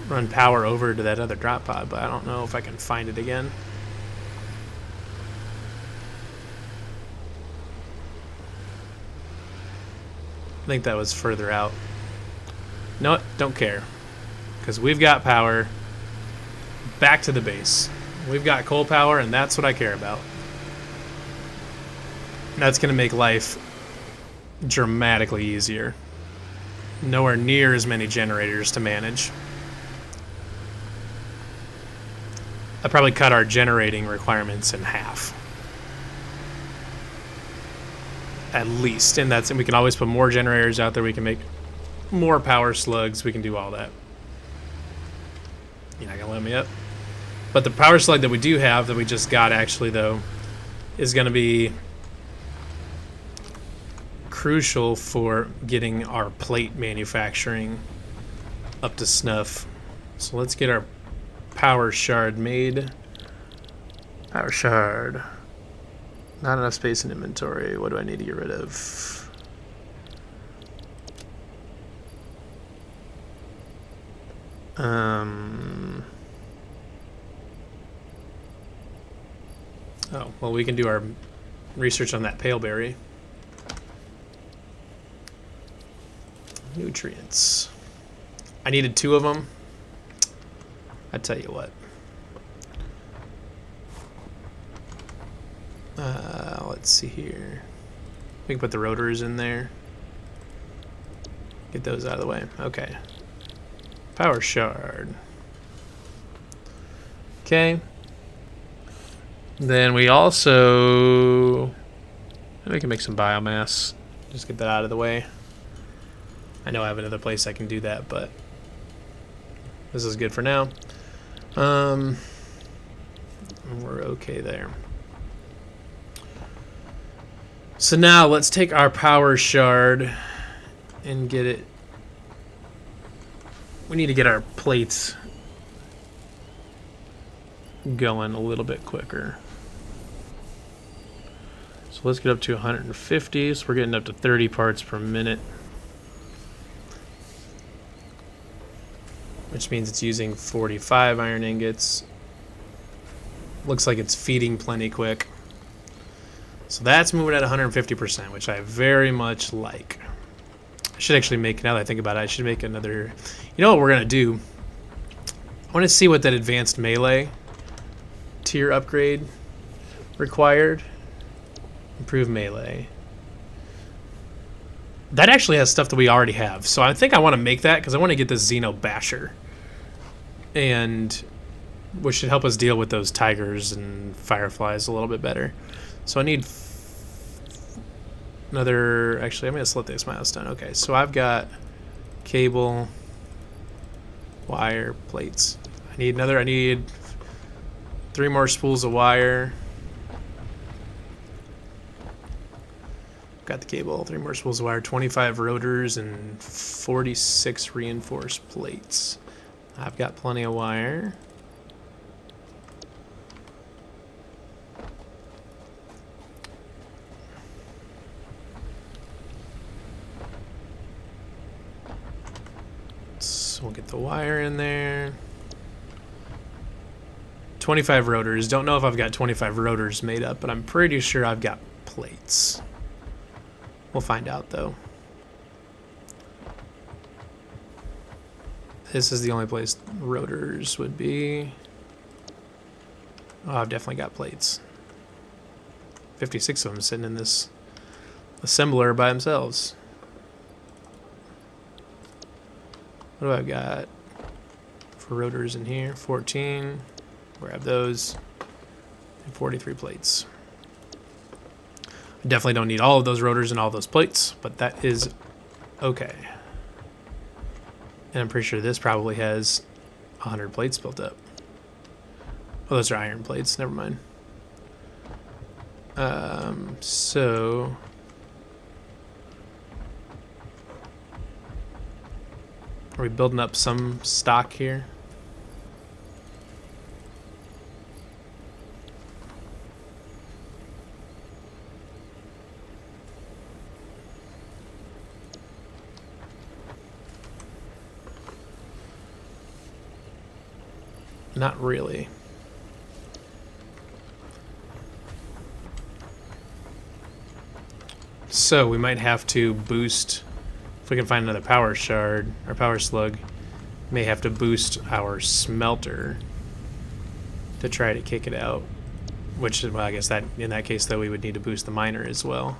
run power over to that other drop pod, but I don't know if I can find it again. I think that was further out. No, don't care. Because we've got power. Back to the base. We've got coal power, and that's what I care about. That's going to make life dramatically easier. Nowhere near as many generators to manage. I probably cut our generating requirements in half. At least. And we can always put more generators out there. We can make more power slugs. We can do all that. You're not going to let me up. But the power slug that we do have, that we just got actually, though, is going to be crucial for getting our plate manufacturing up to snuff. So let's get our power shard made. Power shard. Not enough space in inventory. What do I need to get rid of? Oh, well, we can do our research on that paleberry. Nutrients. I needed 2 of them. I tell you what. Let's see here. We can put the rotors in there. Get those out of the way. Okay. Power shard. Okay. Then we also... we can make some biomass. Just get that out of the way. I know I have another place I can do that, but this is good for now. We're okay there. So now let's take our power shard and get it. We need to get our plates going a little bit quicker. So let's get up to 150. So we're getting up to 30 parts per minute. Which means it's using 45 iron ingots. Looks like it's feeding plenty quick. So that's moving at 150%, which I very much like. I should actually make, now that I think about it, I should make another... You know what we're going to do? I want to see what that advanced melee tier upgrade required. Improve melee. That actually has stuff that we already have. So I think I want to make that because I want to get this Xeno Basher. And which should help us deal with those tigers and fireflies a little bit better. So I need another... Actually, I'm going to select this milestone. Okay, so I've got cable, wire, plates. I need 3 more spools of wire. Got the cable, 3 more spools of wire, 25 rotors, and 46 reinforced plates. I've got plenty of wire. So we'll get the wire in there. 25 rotors. Don't know if I've got 25 rotors made up, but I'm pretty sure I've got plates. We'll find out, though. This is the only place rotors would be. Oh, I've definitely got plates. 56 of them sitting in this assembler by themselves. What do I got for rotors in here? 14. Grab those. And 43 plates. I definitely don't need all of those rotors and all those plates, but that is okay. And I'm pretty sure this probably has 100 plates built up. Oh, those are iron plates. Never mind. So are we building up some stock here? Not really. So we might have to boost, if we can find another power shard or power slug, may have to boost our smelter to try to kick it out. Which, well, I guess that in that case though we would need to boost the miner as well.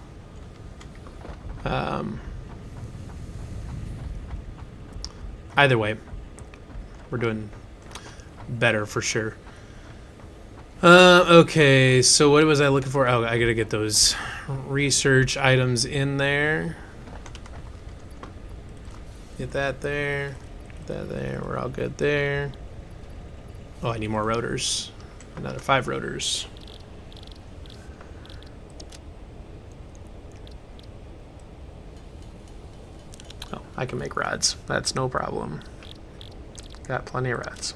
Either way, we're doing better for sure. Okay, so what was I looking for? Oh, I gotta get those research items in there. Get that there. Get that there. We're all good there. Oh, I need more rotors. Another 5 rotors. Oh, I can make rods. That's no problem. Got plenty of rods.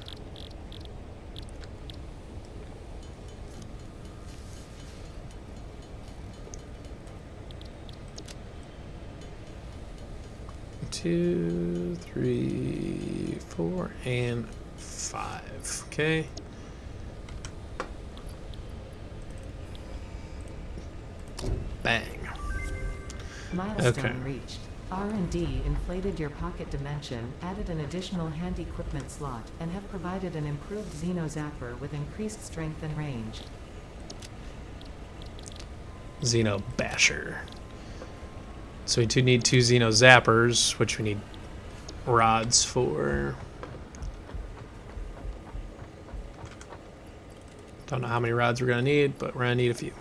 Two, 3, 4, and 5. Okay. Bang. Milestone Okay. reached. R&D inflated your pocket dimension, added an additional hand equipment slot, and have provided an improved Xeno Zapper with increased strength and range. Xeno Basher. So we need 2 Xeno Zappers, which we need rods for. Don't know how many rods we're going to need, but we're going to need a few.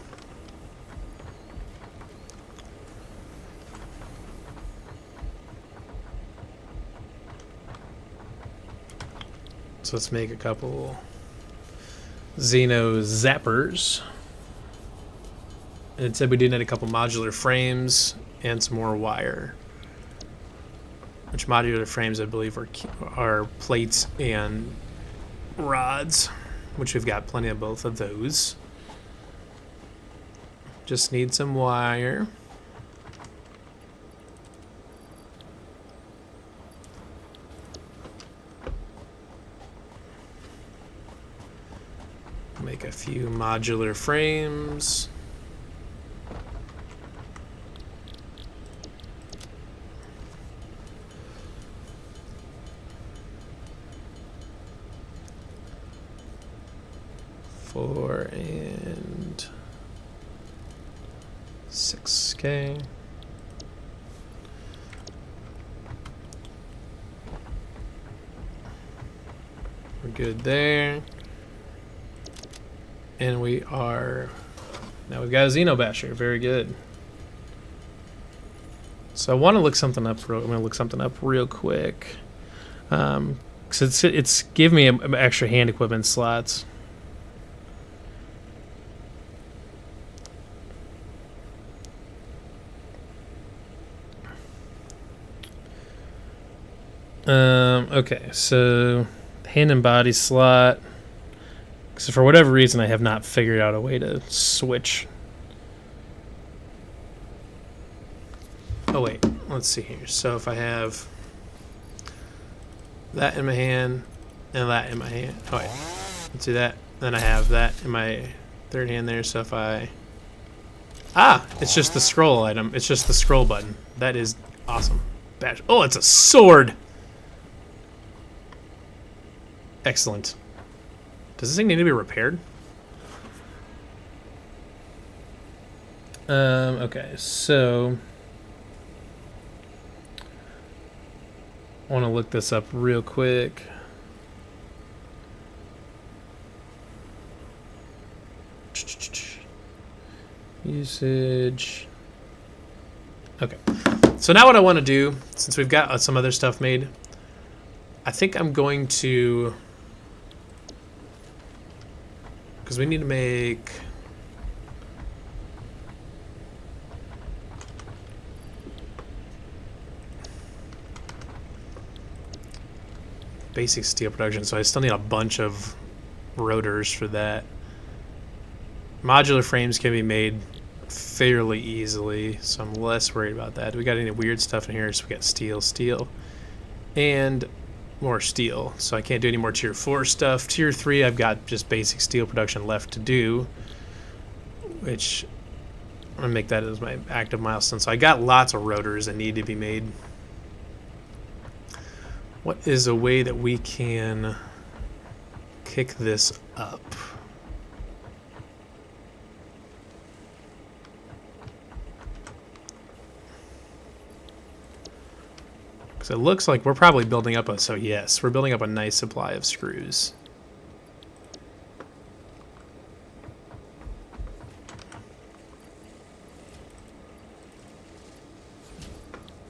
So let's make a couple Xeno Zappers. And it said we do need a couple modular frames and some more wire. Which modular frames I believe are plates and rods, which we've got plenty of both of those. Just need some wire. Make a few modular frames. Four and 6K. We're good there. And we are, now we've got a Xeno Basher, very good. So I want to look something up, I'm going to look something up real quick. Because it's give me extra hand equipment slots. Okay, so hand and body slot. So for whatever reason, I have not figured out a way to switch. Oh wait, let's see here. So if I have that in my hand and that in my hand. Oh wait, let's do that. Then I have that in my third hand there. So if I... Ah, it's just the scroll item. It's just the scroll button. That is awesome. Bash. Oh, it's a sword! Excellent. Does this thing need to be repaired? Okay, so I want to look this up real quick. Usage. Okay, so now what I want to do, since we've got some other stuff made, I think I'm going to Because we need to make... basic steel production, so I still need a bunch of rotors for that. Modular frames can be made fairly easily, so I'm less worried about that. Do we got any weird stuff in here? So we got steel, and more steel. So I can't do any more tier 4 stuff. Tier 3, I've got just basic steel production left to do, which I'm gonna make that as my active milestone. So I got lots of rotors that need to be made. What is a way that we can kick this up? Because it looks like we're probably building up a... So yes, we're building up a nice supply of screws.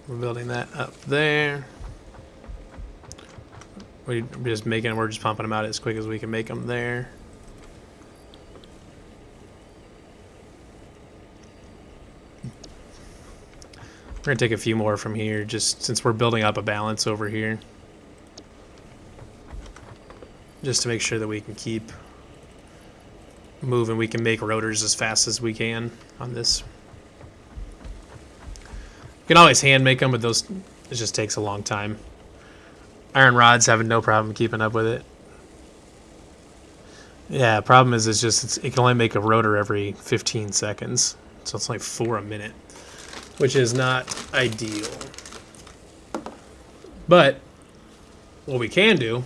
We're building that up there. We're just pumping them out as quick as we can make them there. We're gonna take a few more from here, just since we're building up a balance over here. Just to make sure that we can keep moving. We can make rotors as fast as we can on this. You can always hand make them, but those, it just takes a long time. Iron rod's having no problem keeping up with it. Yeah, problem is it can only make a rotor every 15 seconds. So it's like 4 a minute, which is not ideal. But what we can do,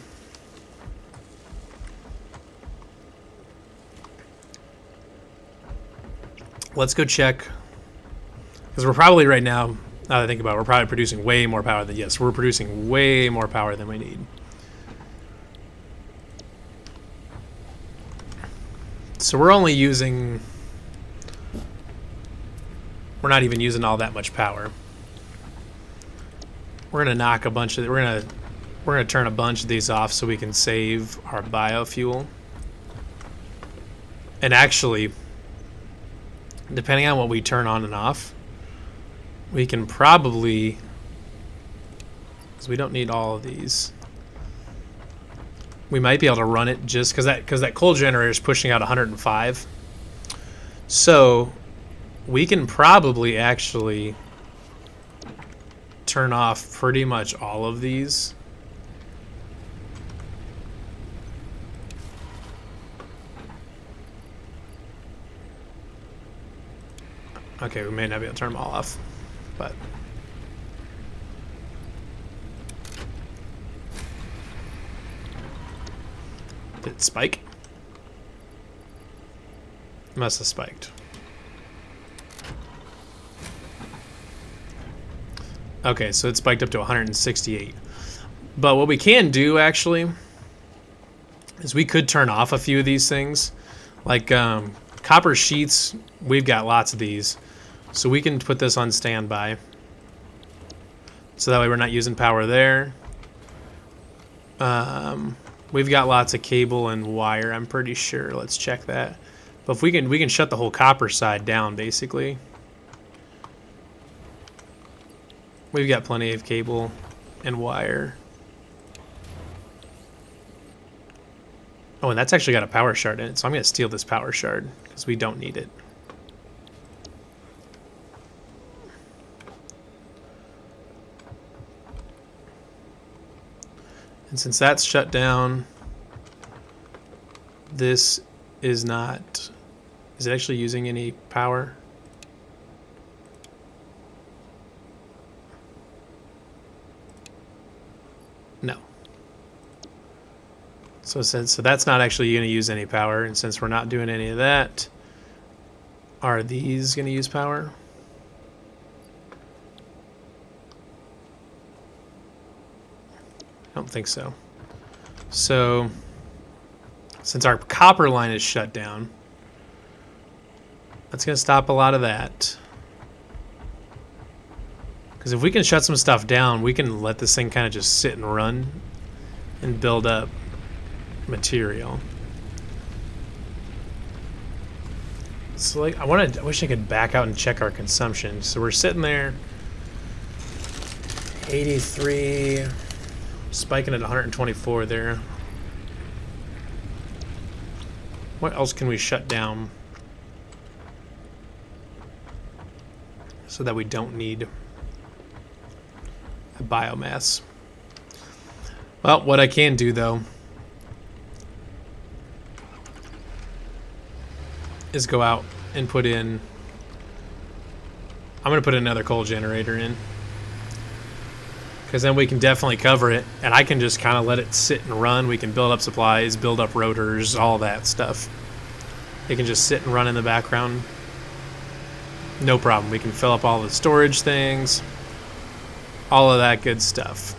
let's go check, because we're probably right now, now that I think about it, we're probably producing way more power than, yes, we're producing way more power than we need. So we're only using, we're not even using all that much power. We're gonna knock a bunch of, we're gonna turn a bunch of these off so we can save our biofuel. And actually, depending on what we turn on and off, we can probably, because we don't need all of these, we might be able to run it just because that coal generator is pushing out 105. So we can probably actually turn off pretty much all of these. Okay, we may not be able to turn them all off, but did it spike? It must have spiked. Okay, so it spiked up to 168. But what we can do actually is we could turn off a few of these things, like copper sheets. We've got lots of these. So we can put this on standby. So that way we're not using power there. We've got lots of cable and wire, I'm pretty sure. Let's check that. But if we can shut the whole copper side down basically. We've got plenty of cable and wire. Oh, and that's actually got a power shard in it, so I'm gonna steal this power shard because we don't need it. And since that's shut down, this is not... Is it actually using any power? No. So that's not actually going to use any power, and since we're not doing any of that, are these going to use power? I don't think so. So, since our copper line is shut down, that's going to stop a lot of that. Because if we can shut some stuff down, we can let this thing kind of just sit and run and build up material. So like, I wish I could back out and check our consumption. So we're sitting there, 83, spiking at 124 there. What else can we shut down so that we don't need a biomass? Well, what I can do though is go out and put in, I'm going to put another coal generator in, because then we can definitely cover it, and I can just kind of let it sit and run. We can build up supplies, build up rotors, all that stuff. It can just sit and run in the background. No problem. We can fill up all the storage things, all of that good stuff.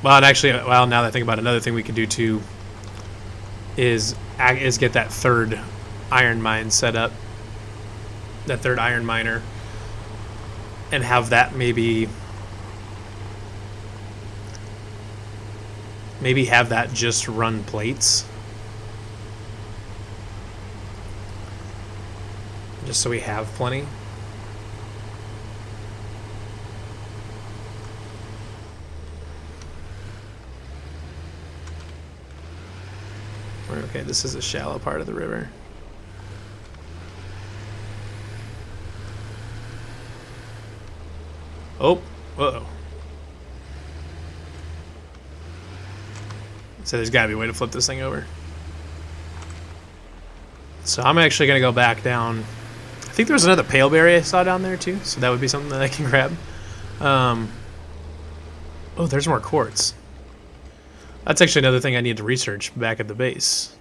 Well, and actually, well, now that I think about it, another thing we could do too is get that third iron mine set up, that third iron miner, and have that maybe have that just run plates, just so we have plenty. Okay, this is a shallow part of the river. Oh, uh-oh. So there's gotta be a way to flip this thing over. So I'm actually gonna go back down. I think there was another paleberry I saw down there too, so that would be something that I can grab. Oh, there's more quartz. That's actually another thing I need to research back at the base.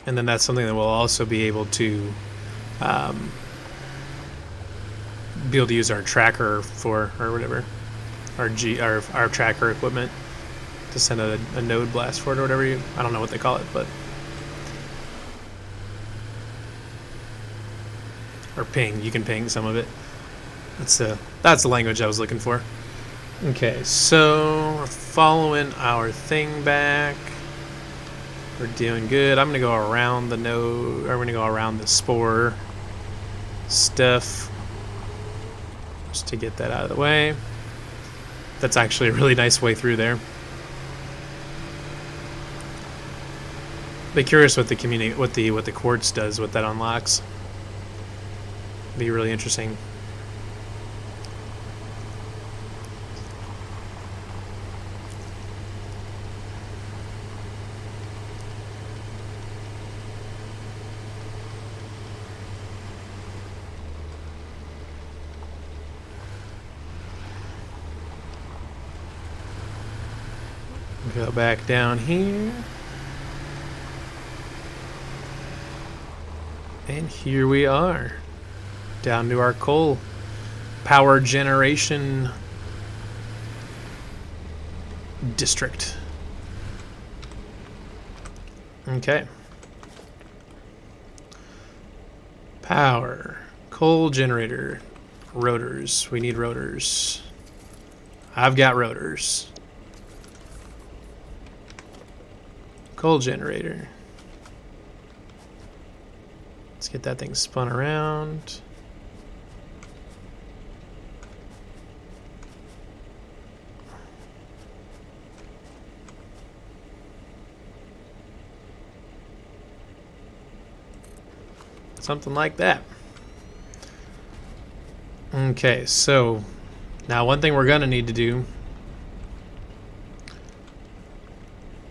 And then that's something that we'll also be able to use our tracker for, or whatever, our tracker equipment to send a node blast for it, or whatever I don't know what they call it, but or ping. You can ping some of it. That's the language I was looking for. Okay, so we're following our thing back. We're doing good. I'm gonna go around the node, or I'm gonna go around the spore stuff just to get that out of the way. That's actually a really nice way through there. Be curious what the quartz does, what that unlocks. Be really interesting. Go back down here. And here we are. Down to our coal power generation district. Okay. Power. Coal generator. Rotors. We need rotors. I've got rotors. Coal generator. Let's get that thing spun around. Something like that. Okay, so now one thing we're gonna need to do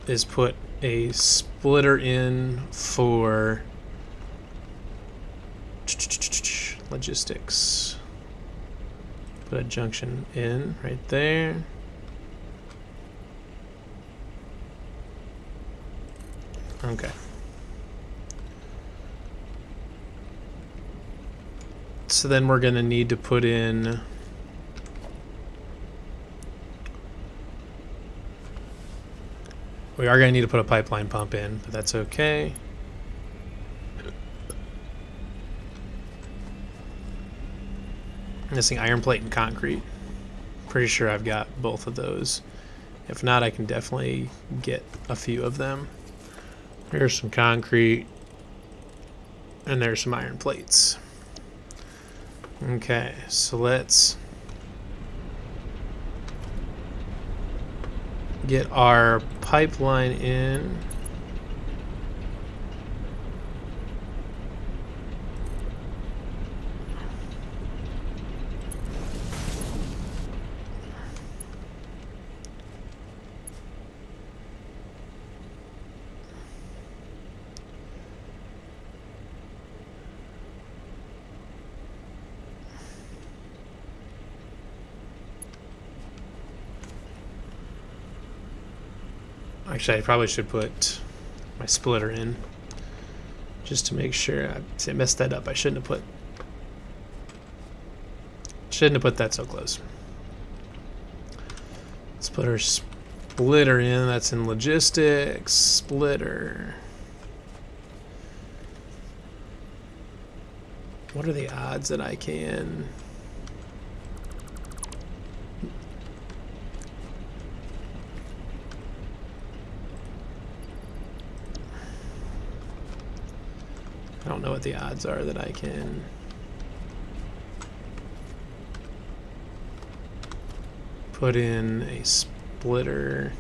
is put a splitter in for logistics. Put a junction in right there. Okay. So then we're going to need to put in we are going to need to put a pipeline pump in, but that's okay. Missing iron plate and concrete. Pretty sure I've got both of those. If not, I can definitely get a few of them. Here's some concrete. And there's some iron plates. Okay, so let's get our pipeline in. Actually, I probably should put my splitter in just to make sure. I messed that up. I shouldn't have put that so close. Splitter in. That's in logistics. Splitter. What are the odds that I can? I don't know what the odds are that I can put in a splitter.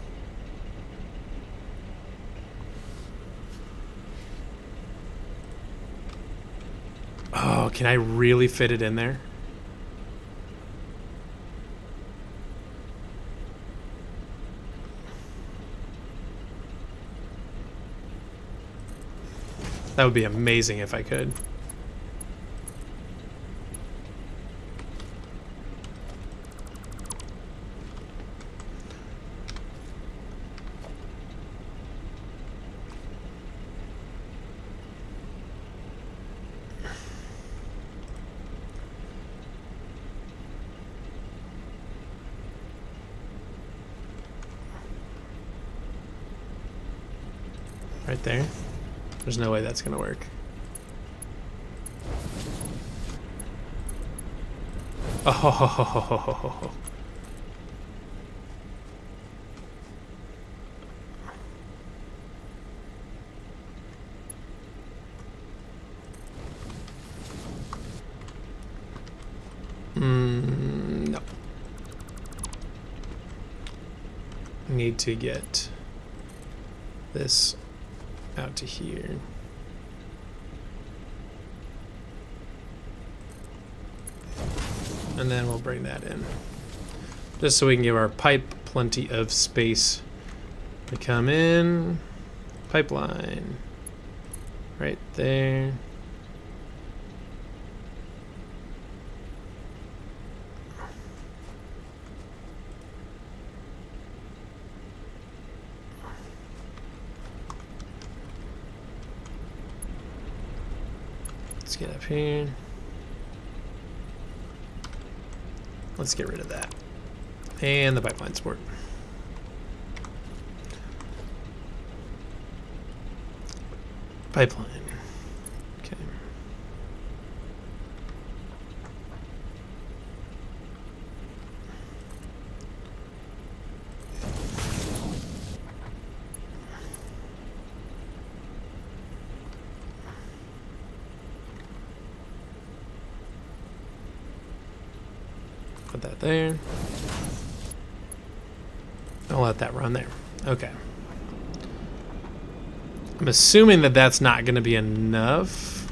Oh, can I really fit it in there? That would be amazing if I could. Right there. There's no way that's gonna work. Oh. No. Need to get this out to here. And then we'll bring that in. Just so we can give our pipe plenty of space to come in. Pipeline. Right there. Let's get up here. Let's get rid of that. And the pipeline support. Pipeline. Okay. Put that there. I'll let that run there. Okay. I'm assuming that that's not going to be enough.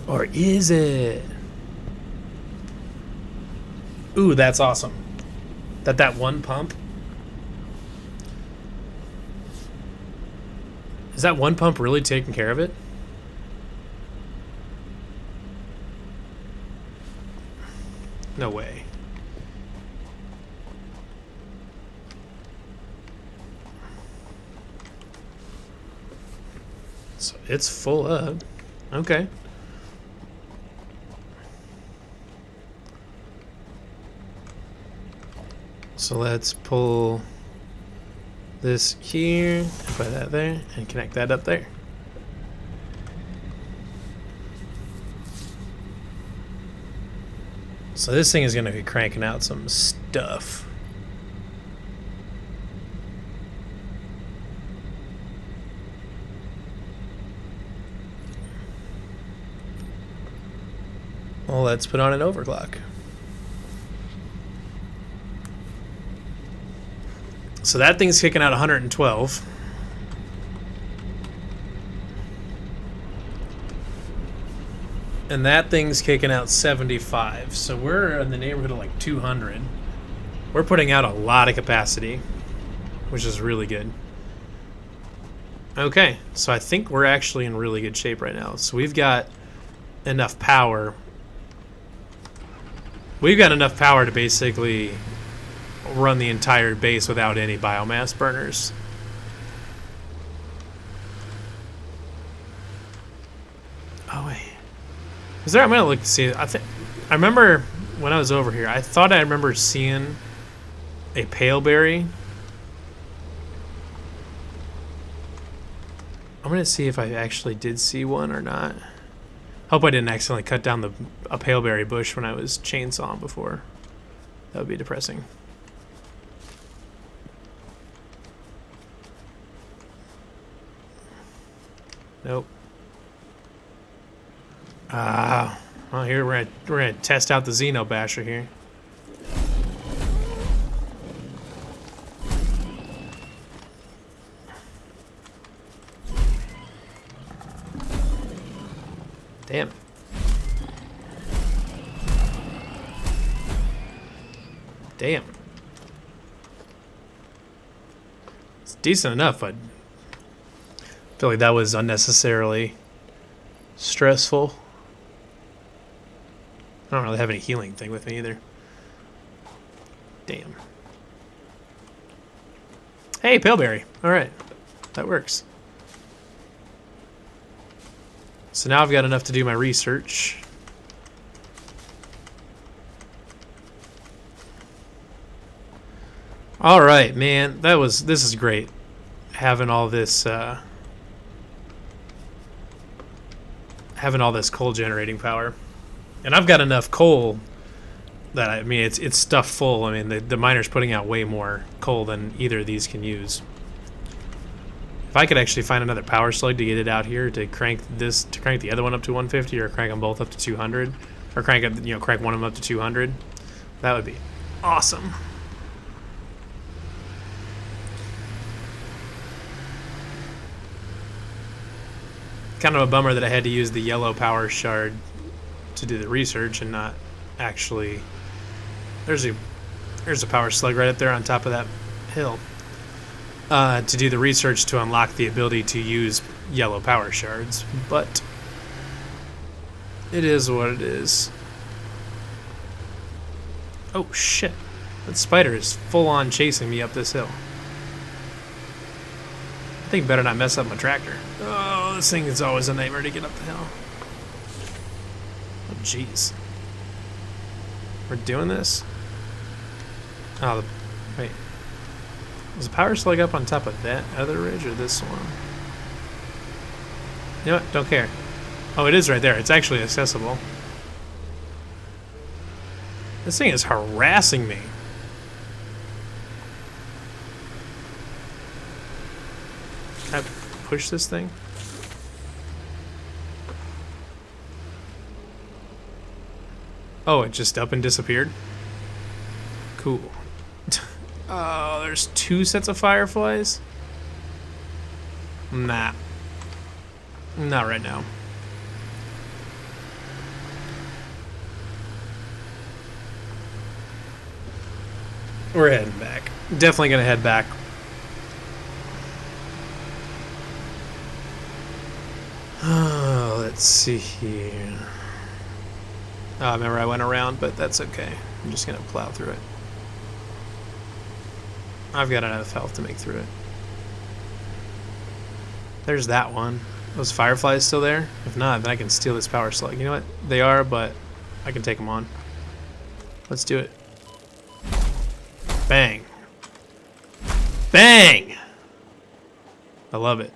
Or is it? Ooh, that's awesome. That one pump. Is that one pump really taking care of it? No way. So it's full up. Okay. So let's pull this here, and put that there, and connect that up there. So this thing is going to be cranking out some stuff. Well, let's put on an overclock. So that thing's kicking out 112. And that thing's kicking out 75. So we're in the neighborhood of like 200. We're putting out a lot of capacity, which is really good. Okay, so I think we're actually in really good shape right now. So we've got enough power. We've got enough power to basically run the entire base without any biomass burners. Oh wait, is there? I'm gonna look to see. I remember when I was over here. I thought I remember seeing a paleberry. I'm gonna see if I actually did see one or not. Hope I didn't accidentally cut down a paleberry bush when I was chainsawing before. That would be depressing. Nope. Well, here we're gonna test out the Xenobasher here. Damn. Damn. It's decent enough, but I feel like that was unnecessarily stressful. I don't really have any healing thing with me either. Damn. Hey, paleberry. Alright. That works. So now I've got enough to do my research. Alright, man. This is great. Having all this coal generating power. And I've got enough coal that, I mean, it's stuffed full. I mean, the miner's putting out way more coal than either of these can use. If I could actually find another power slug to get it out here to crank the other one up to 150, or crank them both up to 200, or crank one of them up to 200, that would be awesome. Kind of a bummer that I had to use the yellow power shard to do the research and not actually. There's a power slug right up there on top of that hill. To do the research to unlock the ability to use yellow power shards, but it is what it is. Oh shit, that spider is full on chasing me up this hill. I think better not mess up my tractor. Oh, this thing is always a nightmare to get up the hill. Oh jeez. We're doing this? Oh, wait. Is the power slug up on top of that other ridge or this one? You know what? Don't care. Oh, it is right there. It's actually accessible. This thing is harassing me. Can I push this thing? Oh, it just up and disappeared? Cool. Oh, there's 2 sets of fireflies? Nah. Not right now. We're heading back. Definitely gonna head back. Oh, let's see here. Oh, remember I went around, but that's okay. I'm just gonna plow through it. I've got enough health to make through it. There's that one. Those fireflies still there? If not, then I can steal this power slug. You know what? They are, but I can take them on. Let's do it. Bang. Bang! I love it.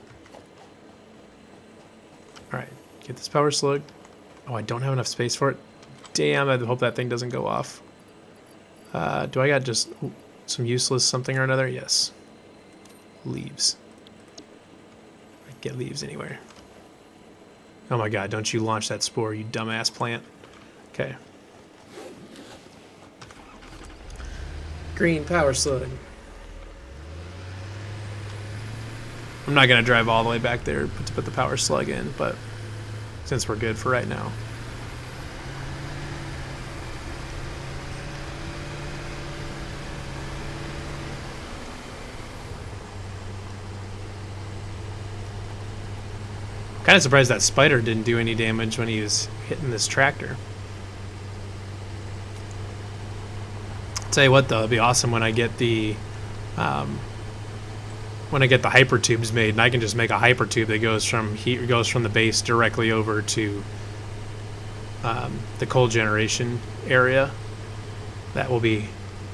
Alright, get this power slug. Oh, I don't have enough space for it. damn, I hope that thing doesn't go off. Do I got just some useless something or another? Yes. Leaves. I can get leaves anywhere. Oh my god, don't you launch that spore, you dumbass plant. Okay. Green power slug. I'm not going to drive all the way back there to put the power slug in, but since we're good for right now. Kind of surprised that spider didn't do any damage when he was hitting this tractor. Tell you what though, it'd be awesome when I get the hyper tubes made, and I can just make a hyper tube that goes from the base directly over to the coal generation area. That will be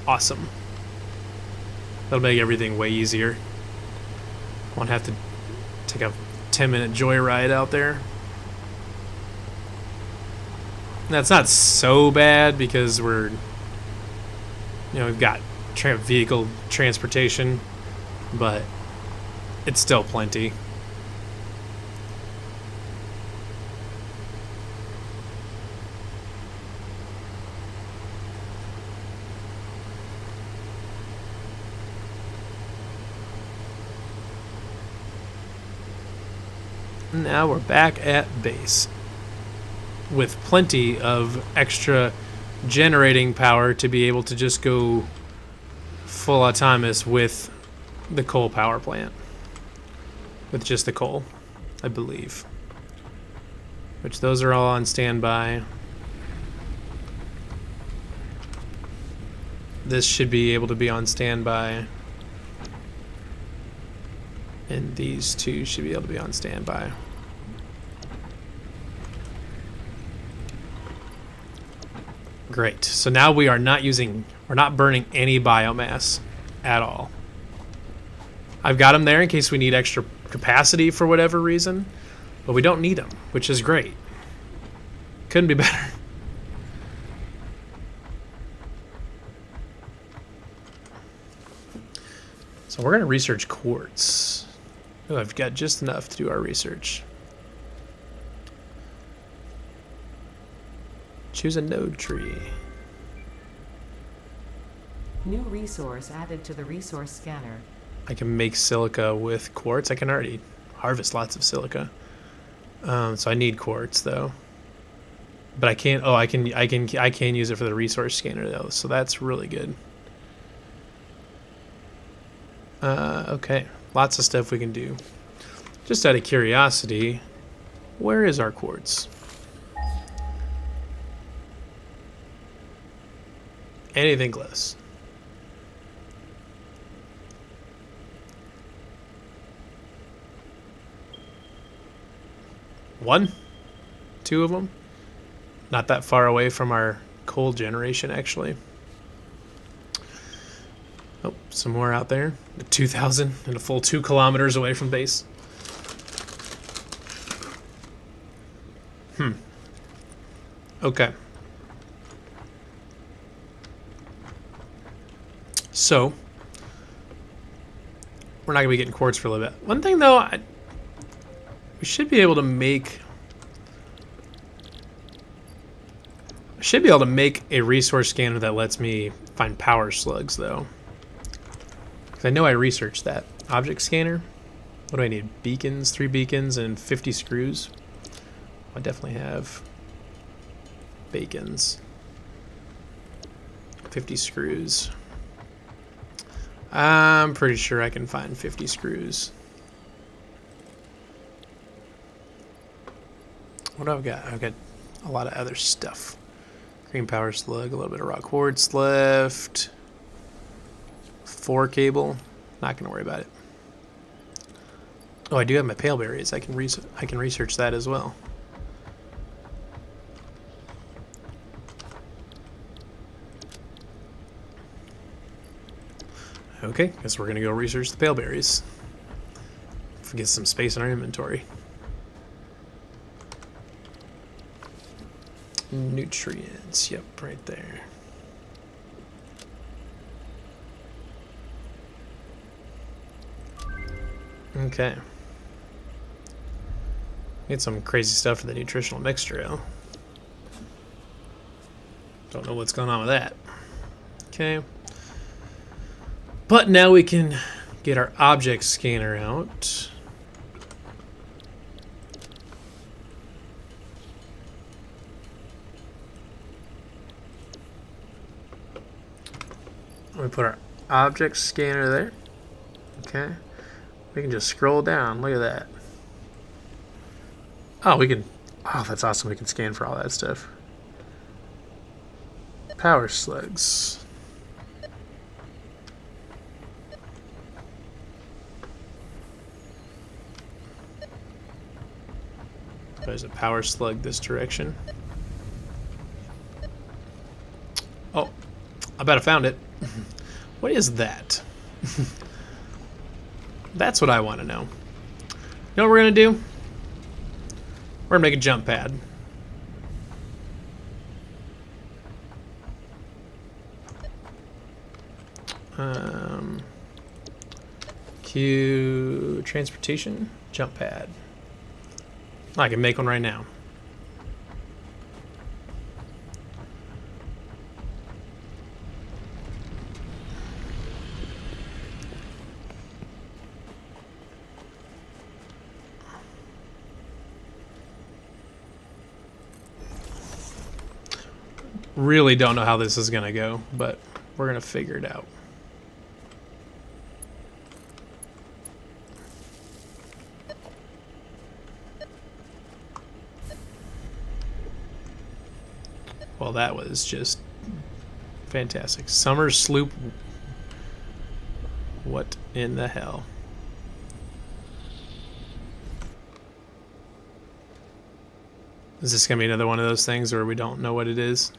awesome. That'll make everything way easier. Won't have to take a 10-minute joyride out there. That's not so bad because we've got vehicle transportation, but it's still plenty. Now we're back at base with plenty of extra generating power to be able to just go full autonomous with the coal power plant. With just the coal, I believe. Which those are all on standby. This should be able to be on standby. And these two should be able to be on standby. Great. So now we're not burning any biomass at all. I've got them there in case we need extra capacity for whatever reason, but we don't need them, which is great. Couldn't be better. So we're going to research quartz. Oh, I've got just enough to do our research. Choose a node tree. New resource added to the resource scanner. I can make silica with quartz. I can already harvest lots of silica. So I need quartz though. But I can't. Oh, I can use it for the resource scanner though. So that's really good. Okay, lots of stuff we can do. Just out of curiosity, where is our quartz? Anything close? One? Two of them? Not that far away from our coal generation, actually. Oh, some more out there. 2,000 and a full 2 kilometers away from base. Okay. So, we're not going to be getting quartz for a little bit. One thing, though, we should be able to make... I should be able to make a resource scanner that lets me find power slugs, though. Because I know I researched that. Object scanner? What do I need? Beacons, 3 beacons, and 50 screws. I definitely have beacons. 50 screws. I'm pretty sure I can find 50 screws. What do I've got? I've got a lot of other stuff. Green power slug, a little bit of raw quartz left. 4 cable. Not gonna worry about it. Oh, I do have my pale berries. I can research that as well. Okay, guess we're gonna go research the pale berries. Get some space in our inventory. Nutrients. Yep, right there. Okay. Get some crazy stuff for the nutritional mixture, though. Don't know what's going on with that. Okay. But now we can get our object scanner out. We put our object scanner there. Okay. We can just scroll down. Look at that. Oh, we can... Oh, that's awesome. We can scan for all that stuff. Power slugs. There's a power slug this direction. Oh, I bet I found it. What is that? That's what I want to know. You know what we're going to do? We're going to make a jump pad. Q transportation jump pad. I can make one right now. Really don't know how this is gonna go, but we're gonna figure it out. Well, that was just fantastic. Summer sloop. What in the hell? Is this gonna be another one of those things where we don't know what it is?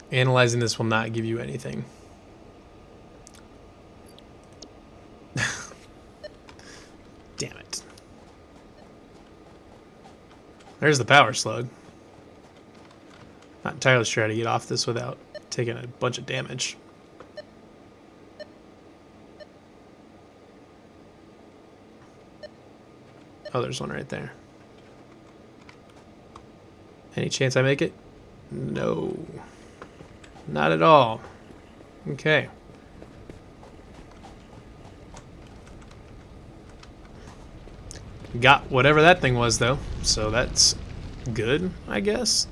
Analyzing this will not give you anything. Damn it. There's the power slug. Not entirely sure how to get off this without taking a bunch of damage. Oh, there's one right there. Any chance I make it? No. Not at all. Okay. Got whatever that thing was, though, so that's good, I guess.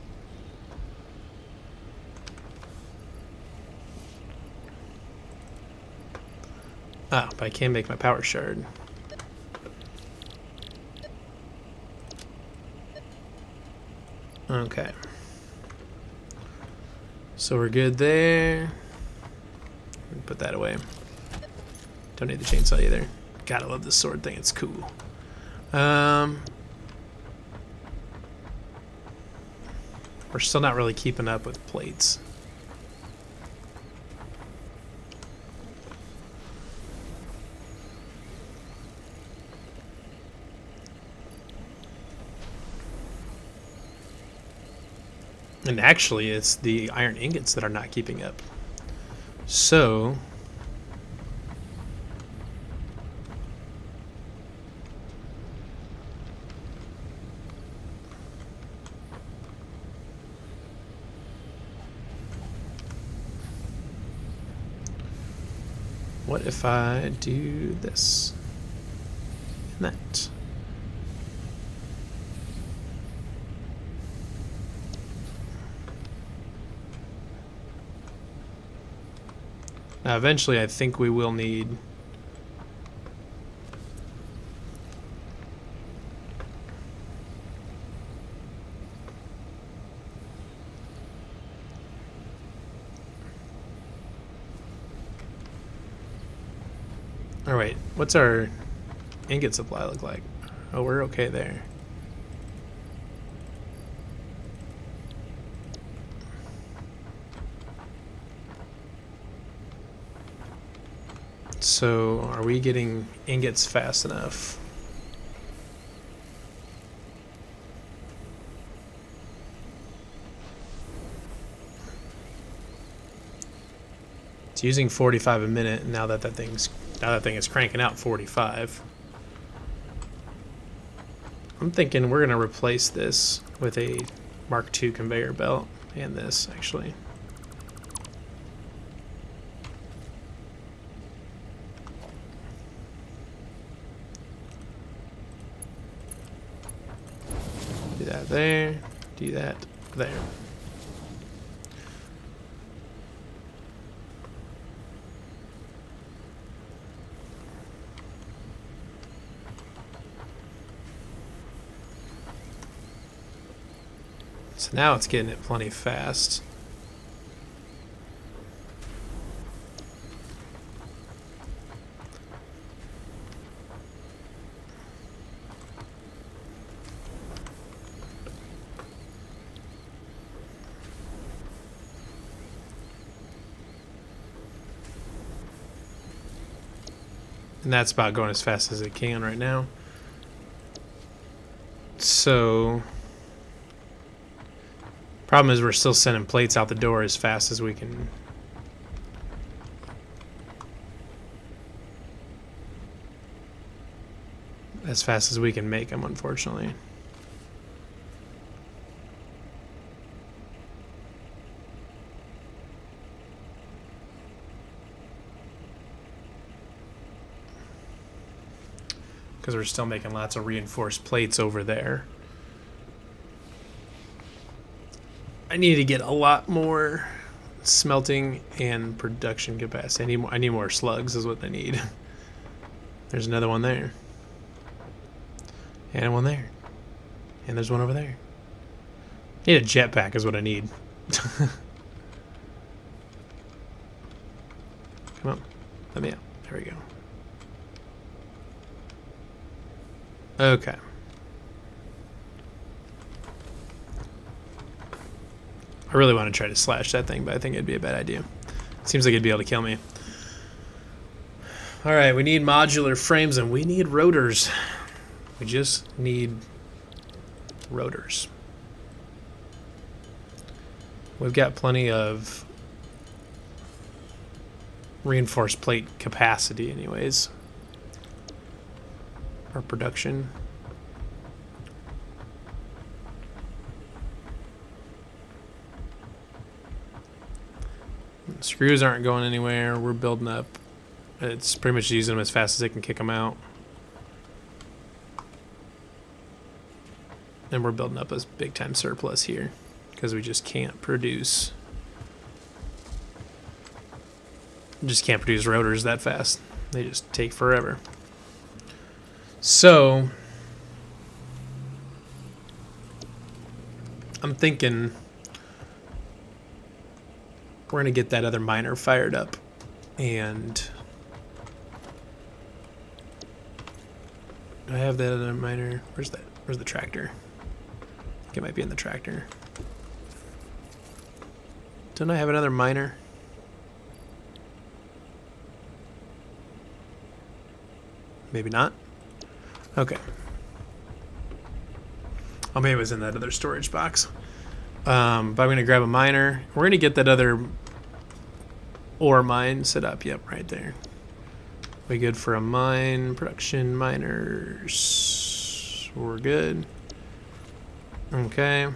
Ah, but I can make my power shard. Okay. So we're good there. Put that away. Don't need the chainsaw either. God, I love this sword thing. It's cool. We're still not really keeping up with plates. And actually, it's the iron ingots that are not keeping up. So... what if I do this? And that. Now, eventually, I think we will need... Oh, wait. What's our ingot supply look like? Oh, we're okay there. So, are we getting ingots fast enough? It's using 45 a minute, and now that thing is cranking out 45. I'm thinking we're gonna replace this with a Mark II conveyor belt, and this actually. Do that there, do that there. So now it's getting it plenty fast. And that's about going as fast as it can right now. So, problem is we're still sending plates out the door as fast as we can. As fast as we can make them, unfortunately. Because we're still making lots of reinforced plates over there. I need to get a lot more smelting and production capacity. I need more slugs is what I need. There's another one there. And one there. And there's one over there. I need a jetpack is what I need. Come on. Let me out. There we go. Okay. I really want to try to slash that thing, but I think it'd be a bad idea. Seems like it'd be able to kill me. Alright, we need modular frames and we need rotors. We just need rotors. We've got plenty of reinforced plate capacity anyways. Our production. Screws aren't going anywhere. We're building up. It's pretty much using them as fast as they can kick them out. And we're building up a big time surplus here because we just can't produce. Just can't produce rotors that fast. They just take forever. So I'm thinking we're gonna get that other miner fired up, and do I have that other miner? Where's that? Where's the tractor? I think it might be in the tractor. Don't I have another miner? Maybe not. Okay. Oh, maybe it was in that other storage box. But I'm going to grab a miner. We're going to get that other ore mine set up. Yep, right there. We good for a mine. Production miners. We're good. Okay.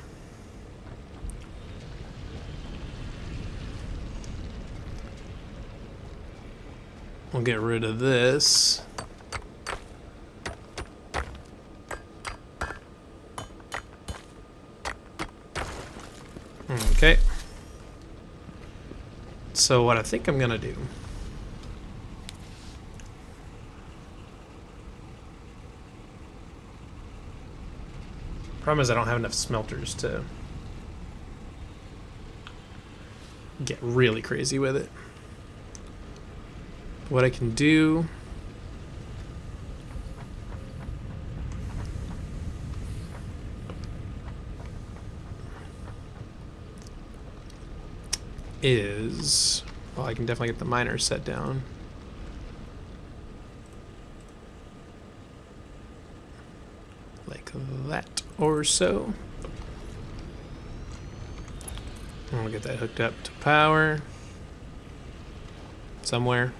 We'll get rid of this. Okay. So what I think I'm gonna do. Problem is I don't have enough smelters to get really crazy with it. What I can do is, well, I can definitely get the miners set down. Like that or so. And we'll get that hooked up to power. somewhere.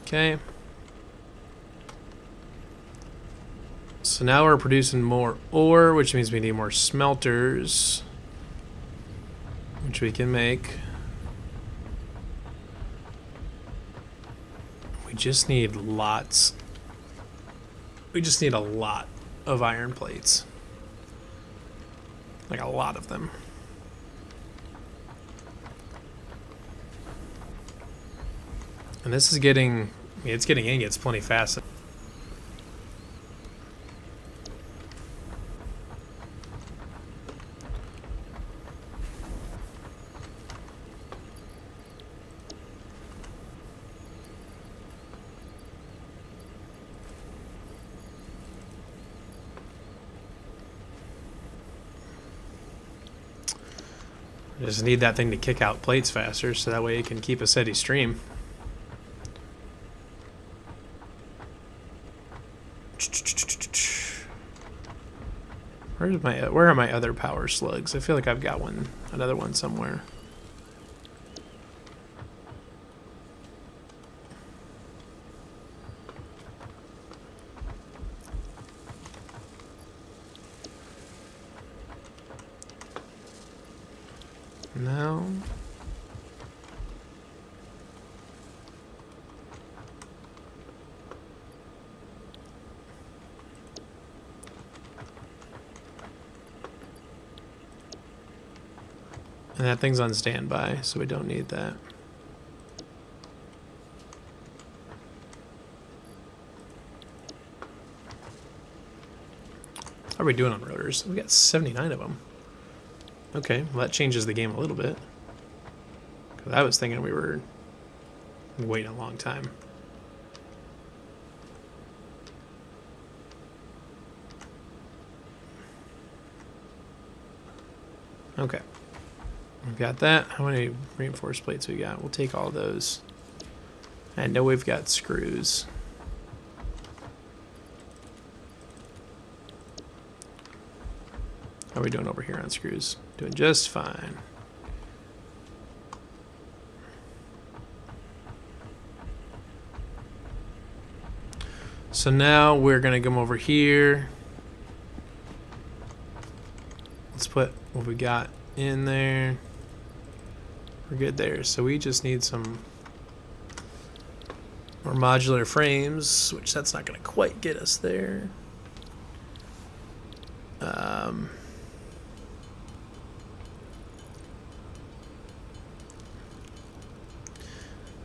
Okay. So now we're producing more ore, which means we need more smelters, which we can make. We just need lots. We just need a lot of iron plates. Like a lot of them. And this is getting, it's getting ingots plenty fast. I just need that thing to kick out plates faster so that way it can keep a steady stream. Where are my other power slugs? I feel like I've got another one somewhere. No. And that thing's on standby, so we don't need that. How are we doing on rotors? We got 79 of them. Okay, well that changes the game a little bit. 'Cause I was thinking we were waiting a long time. Okay. We've got that. How many reinforced plates we got? We'll take all those. I know we've got screws. How are we doing over here on screws? Doing just fine. So now we're gonna come over here. Let's put what we got in there. We're good there. So we just need some more modular frames, which that's not going to quite get us there.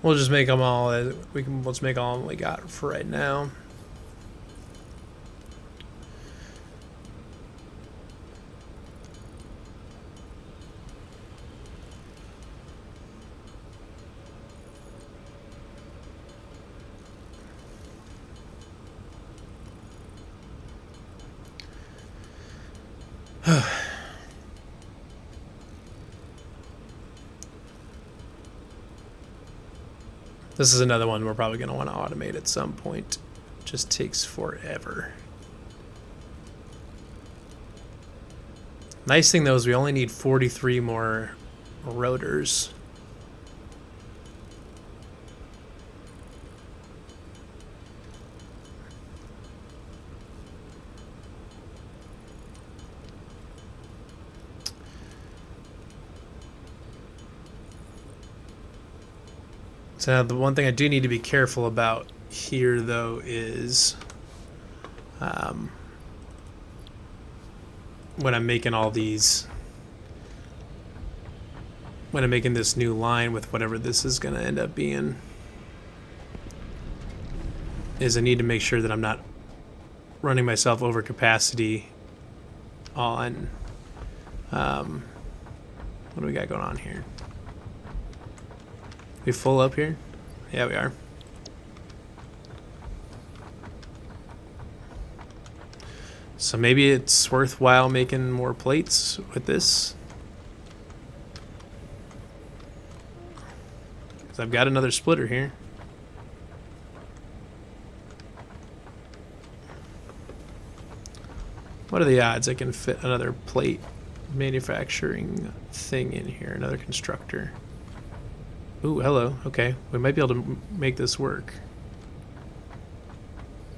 We'll just make them all. Let's make all we got for right now. This is another one we're probably going to want to automate at some point. It just takes forever. Nice thing though is we only need 43 more rotors. So now the one thing I do need to be careful about here, though, is when I'm making all these, when I'm making this new line with whatever this is going to end up being, is I need to make sure that I'm not running myself over capacity on, what do we got going on here? We full up here? Yeah, we are. So maybe it's worthwhile making more plates with this. Because I've got another splitter here. What are the odds I can fit another plate manufacturing thing in here? Another constructor. Ooh, hello. Okay, we might be able to make this work.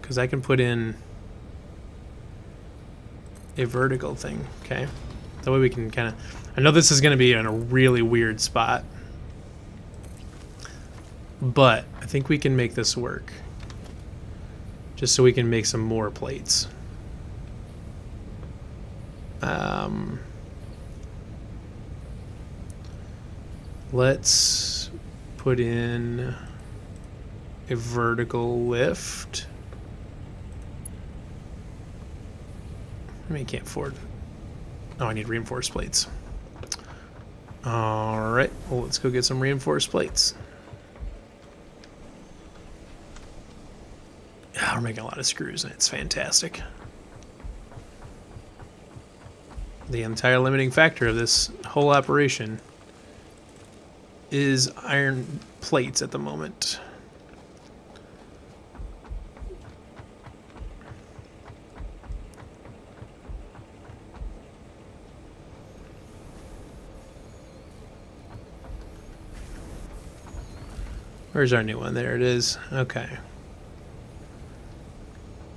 Because I can put in a vertical thing. Okay. That way we can kind of... I know this is going to be in a really weird spot. But I think we can make this work. Just so we can make some more plates. Let's put in a vertical lift. I mean, can't afford. Oh, I need reinforced plates. All right, well, let's go get some reinforced plates. Yeah, we're making a lot of screws, and it's fantastic. The entire limiting factor of this whole operation is iron plates at the moment. Where's our new one? There it is. Okay.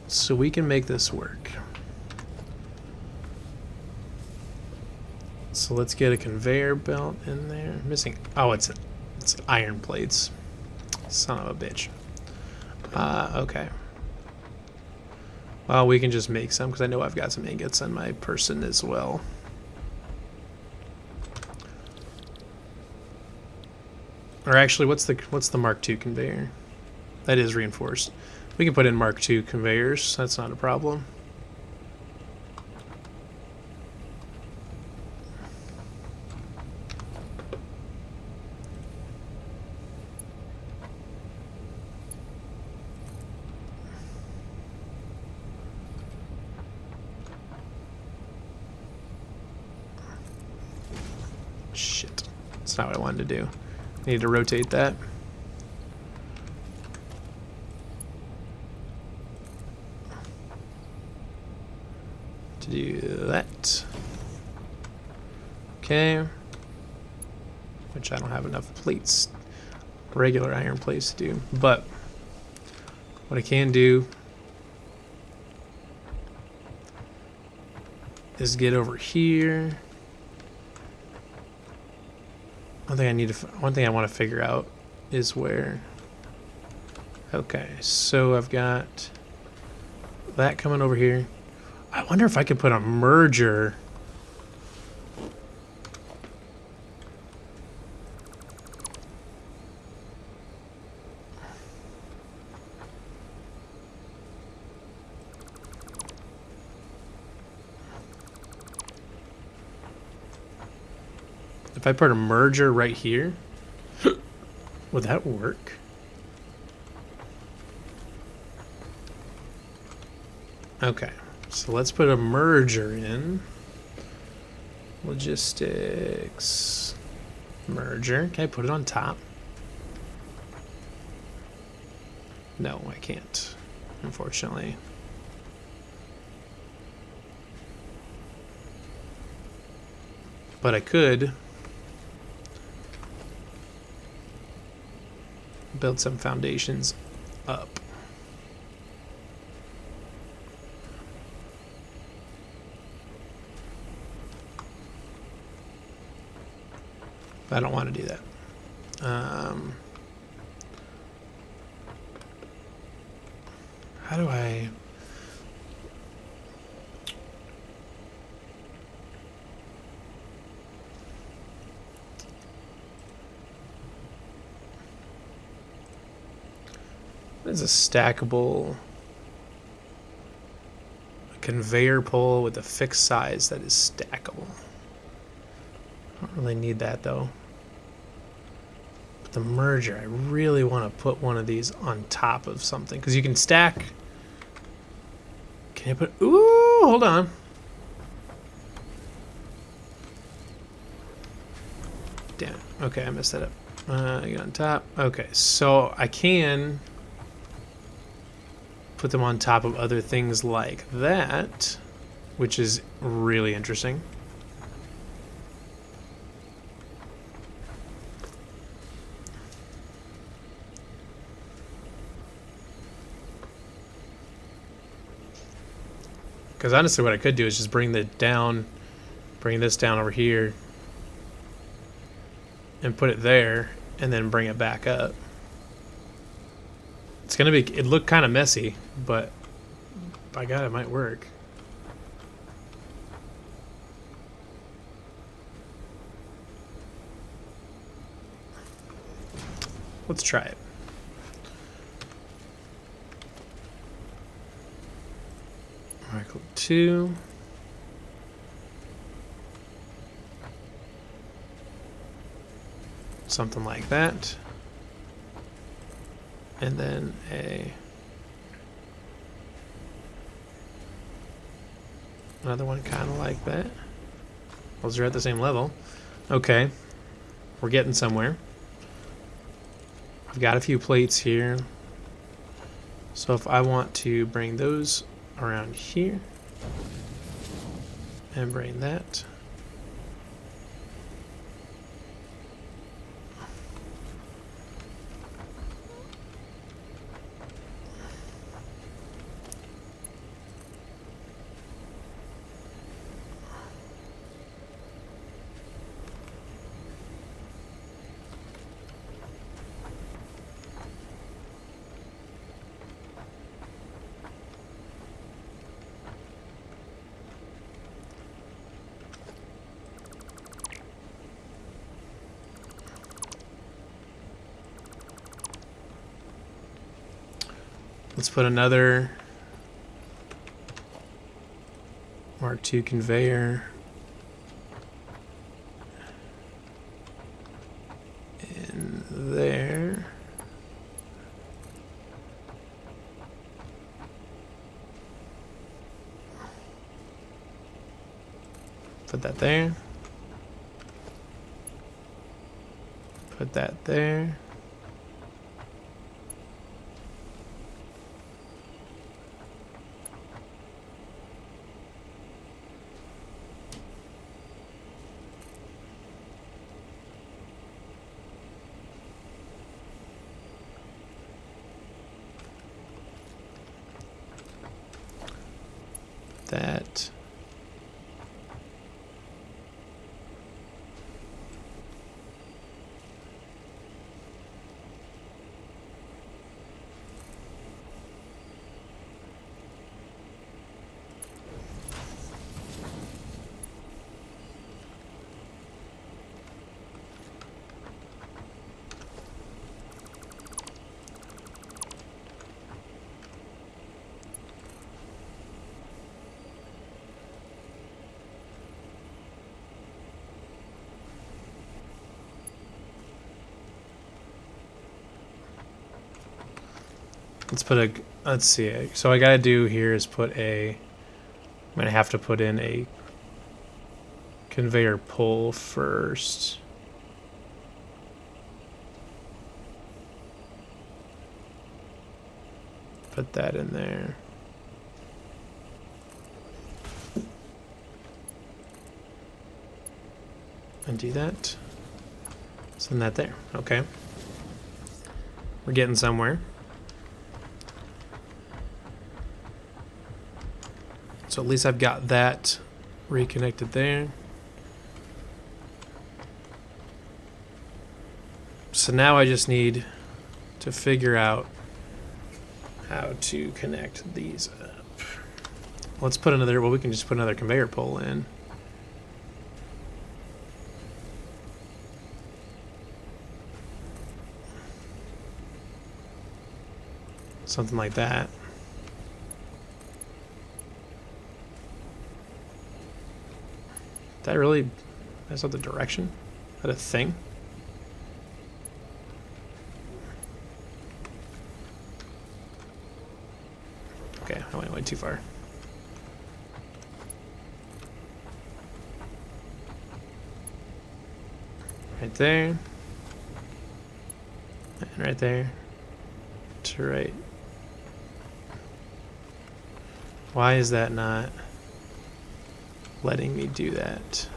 So we can make this work. So let's get a conveyor belt in there. Missing. Oh, it's iron plates. Son of a bitch. Okay. Well, we can just make some because I know I've got some ingots on my person as well. Or actually, what's the Mark II conveyor? That is reinforced. We can put in Mark II conveyors. That's not a problem. Shit. That's not what I wanted to do. I need to rotate that. To do that. Okay. Which I don't have enough plates, regular iron plates to do. But what I can do is get over here. One thing I want to figure out is where. Okay, so I've got that coming over here. I wonder if I could put a merger. If I put a merger right here, would that work? Okay, so let's put a merger in. Logistics. Merger. Can I put it on top? No, I can't, unfortunately. But I could build some foundations up. But I don't want to do that. How do I... There's a stackable conveyor pole with a fixed size that is stackable. I don't really need that though. But the merger, I really want to put one of these on top of something because you can stack. Can you put? Ooh, hold on. Damn. Okay, I messed that up. Get on top. Okay, so I can put them on top of other things like that. which is really interesting. Because honestly, what I could do is just bring this down over here, and put it there, and then bring it back up. It's gonna be, it looked kind of messy, but by God, it might work. Let's try it. All right, click 2. Something like that. And then another one kind of like that. Those are at the same level. Okay, we're getting somewhere. I've got a few plates here. So if I want to bring those around here and bring that. Let's put another Mark II conveyor in there. Put that there. Put that there. That. Let's put a, let's see. So I gotta do here is put a, I'm gonna have to put in a conveyor pull first. Put that in there. And do that. Send that there. Okay. We're getting somewhere. So at least I've got that reconnected there. So now I just need to figure out how to connect these up. Let's put another, well, we can just put another conveyor pole in. Something like that. That really, that's not the direction? Is that a thing? Okay, I went way too far. Right there. And right there. To right. Why is that not? letting me do that.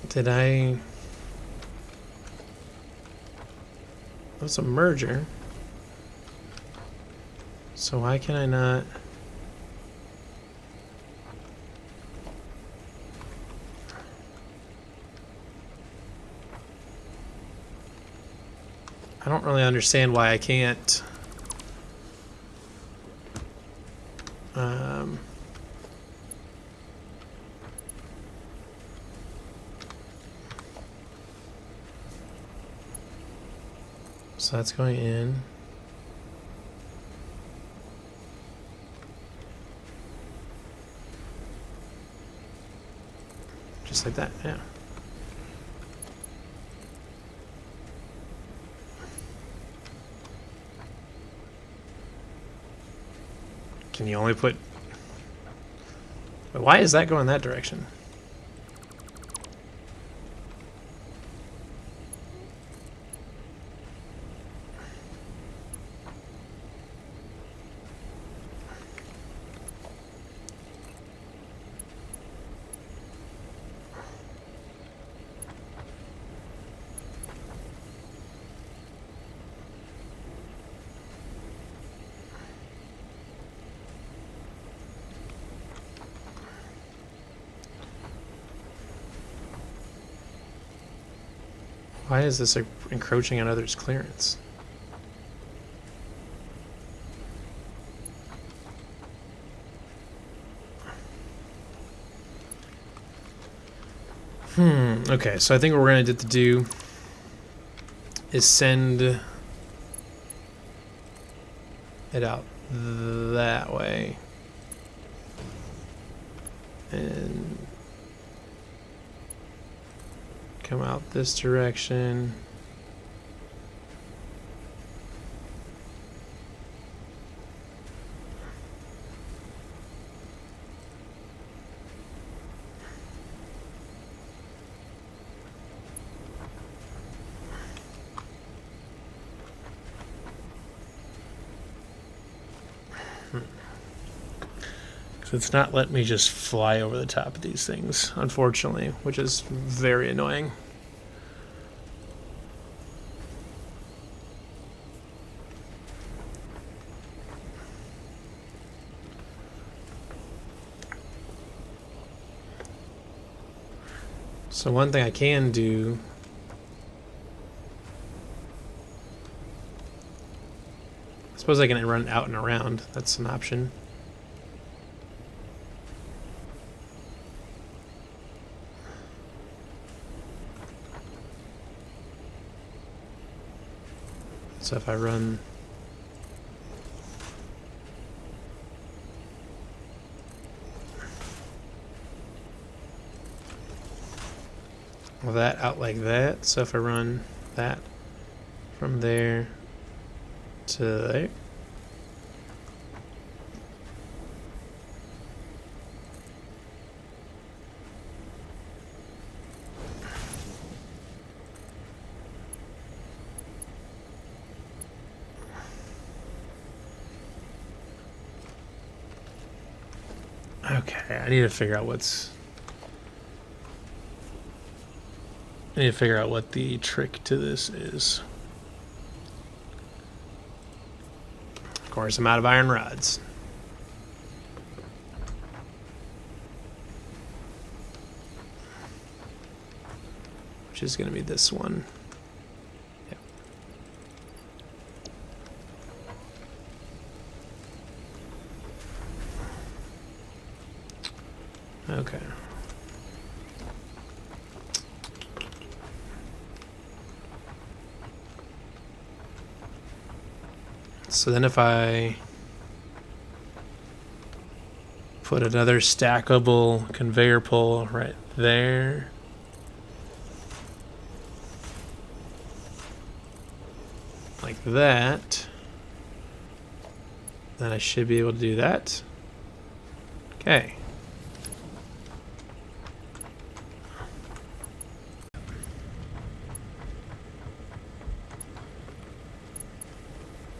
Did I... That's a merger. So why can I not... I don't really understand why I can't... So that's going in. Just like that, yeah. Can you only put... But why is that going that direction? Why is this encroaching on others' clearance? Okay, so I think what we're going to have to do is send it out that way. And come out this direction. So it's not letting me just fly over the top of these things, unfortunately, which is very annoying. So one thing I can do I suppose I can run out and around. That's an option. So if I run that out like that, so if I run that from there to there, okay, I need to figure out what the trick to this is. Of course, I'm out of iron rods. Which is going to be this one. Yep. Okay. So then if I put another stackable conveyor pole right there, like that, then I should be able to do that. Okay.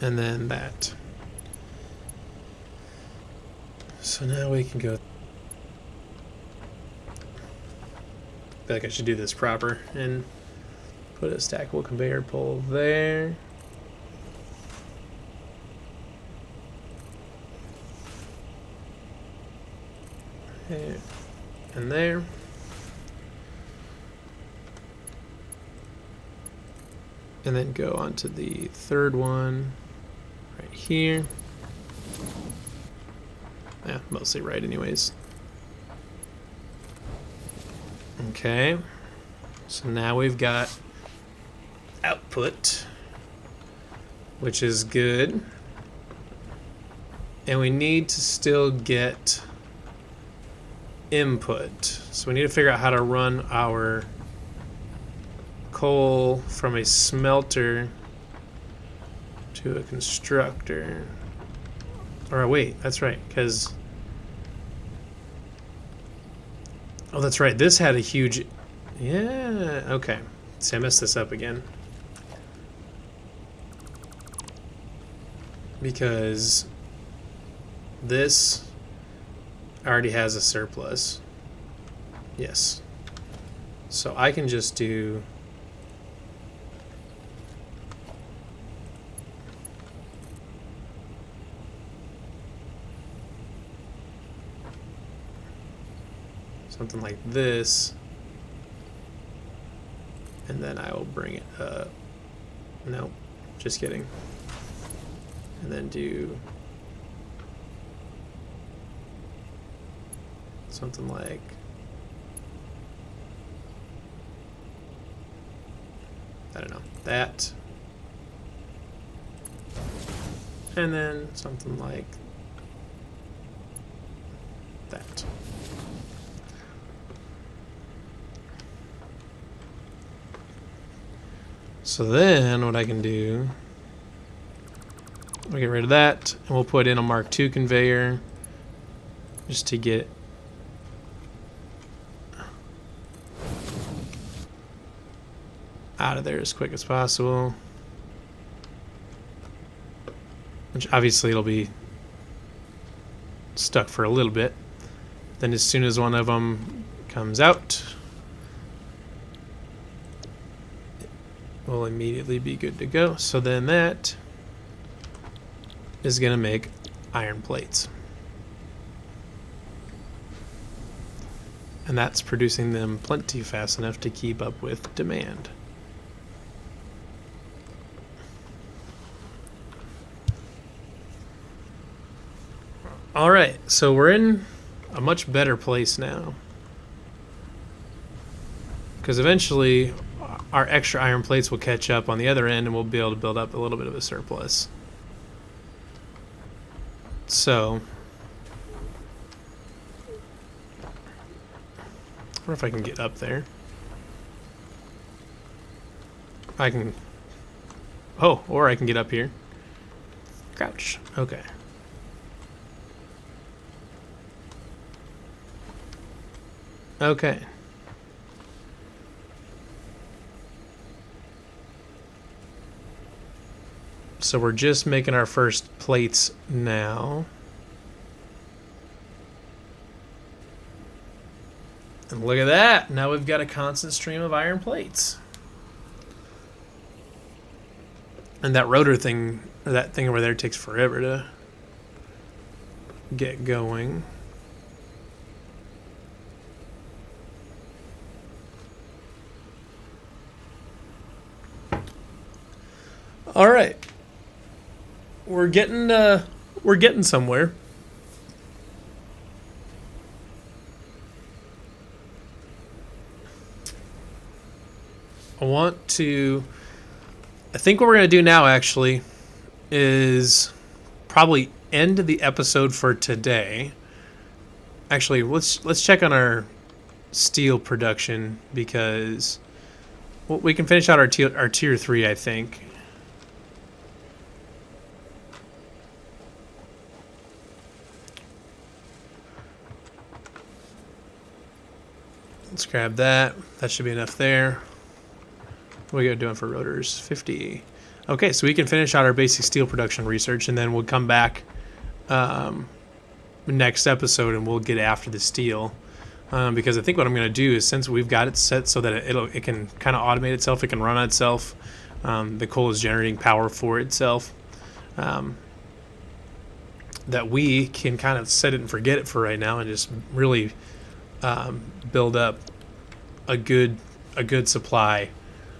And then that. So now we can go. I feel like I should do this proper and put a stackable conveyor pole there. There. And there. And then go on to the third one right here. Yeah, mostly right anyways. Okay. So now we've got output, which is good. And we need to still get input. So we need to figure out how to run our coal from a smelter to a constructor. Or wait, that's right, because... Oh, that's right, this had a huge... Yeah, okay. See, I messed this up again. Because this already has a surplus. Yes. So I can just do... something like this, and then I will bring it up. No, just kidding. And then do something like I don't know, that, and then something like that. So then what I can do, we'll get rid of that, and we'll put in a Mark II conveyor just to get out of there as quick as possible. Which obviously it'll be stuck for a little bit. Then as soon as one of them comes out, will immediately be good to go. So then that is going to make iron plates. And that's producing them plenty fast enough to keep up with demand. All right, so we're in a much better place now. Because eventually our extra iron plates will catch up on the other end and we'll be able to build up a little bit of a surplus. So, I wonder if I can get up there. I can... Oh, or I can get up here. Crouch. Okay. Okay. So we're just making our first plates now. And look at that. Now we've got a constant stream of iron plates. And that rotor thing, or that thing over there, takes forever to get going. All right. We're getting somewhere. I think what we're going to do now actually is probably end the episode for today. Actually, let's check on our steel production because we can finish out our tier 3, I think. Let's grab that. That should be enough there. What are we doing for rotors? 50. Okay, so we can finish out our basic steel production research, and then we'll come back next episode and we'll get after the steel. Because I think what I'm going to do is, since we've got it set so that it can kind of automate itself, it can run on itself, the coal is generating power for itself, that we can kind of set it and forget it for right now and just really build up a good supply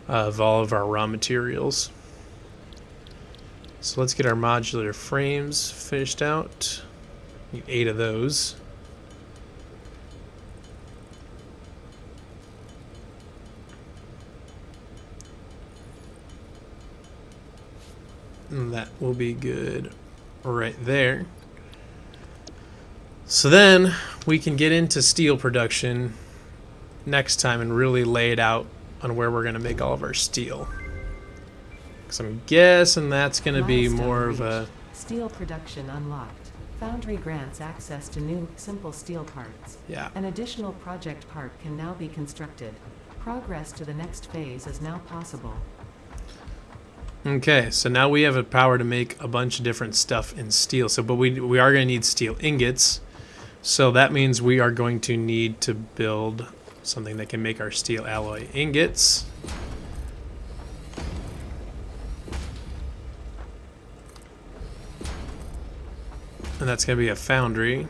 of all of our raw materials. So let's get our modular frames finished out. Need 8 of those. And that will be good right there. So then we can get into steel production next time and really lay it out on where we're going to make all of our steel. Because I'm guessing that's going to be more of a... Steel production unlocked. Foundry grants access to new, simple steel parts. Yeah. An additional project part can now be constructed. Progress to the next phase is now possible. Okay, so now we have the power to make a bunch of different stuff in steel. So, but we are going to need steel ingots. So that means we are going to need to build something that can make our steel alloy ingots. And that's going to be a foundry.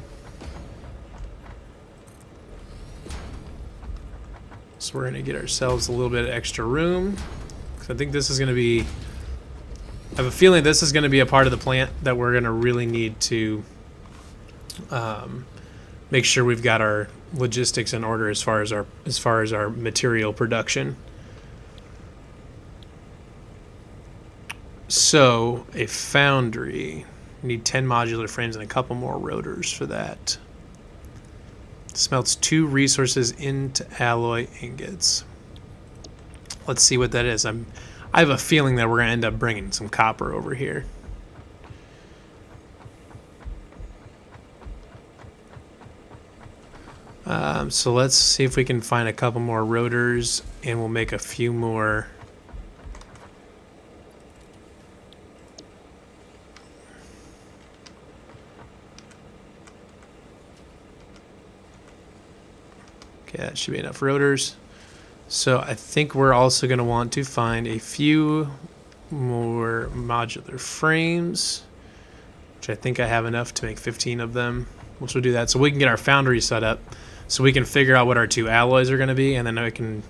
So we're going to get ourselves a little bit of extra room. I think this is going to be... I have a feeling this is going to be a part of the plant that we're going to really need to make sure we've got our logistics in order as far as our material production. So a foundry, we need 10 modular frames and a couple more rotors for that. Smelts 2 resources into alloy ingots. Let's see what that is. I have a feeling that we're going to end up bringing some copper over here. So let's see if we can find a couple more rotors, and we'll make a few more. Okay, that should be enough rotors. So I think we're also going to want to find a few more modular frames, which I think I have enough to make 15 of them, which will do that. So we can get our foundry set up so we can figure out what our 2 alloys are going to be, and then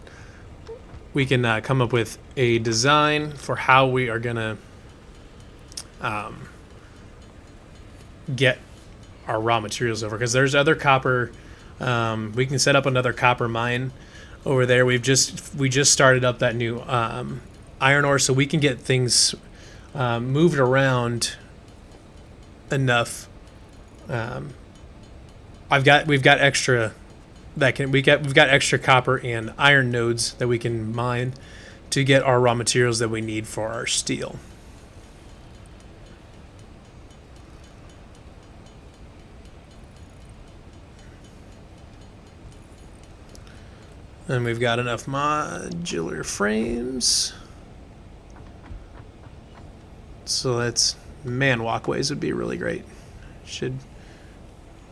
we can come up with a design for how we are going to get our raw materials over, because there's other copper. We can set up another copper mine over there. We just started up that new iron ore, so we can get things moved around enough. We've got extra we've got extra copper and iron nodes that we can mine to get our raw materials that we need for our steel. And we've got enough modular frames. So man, walkways would be really great.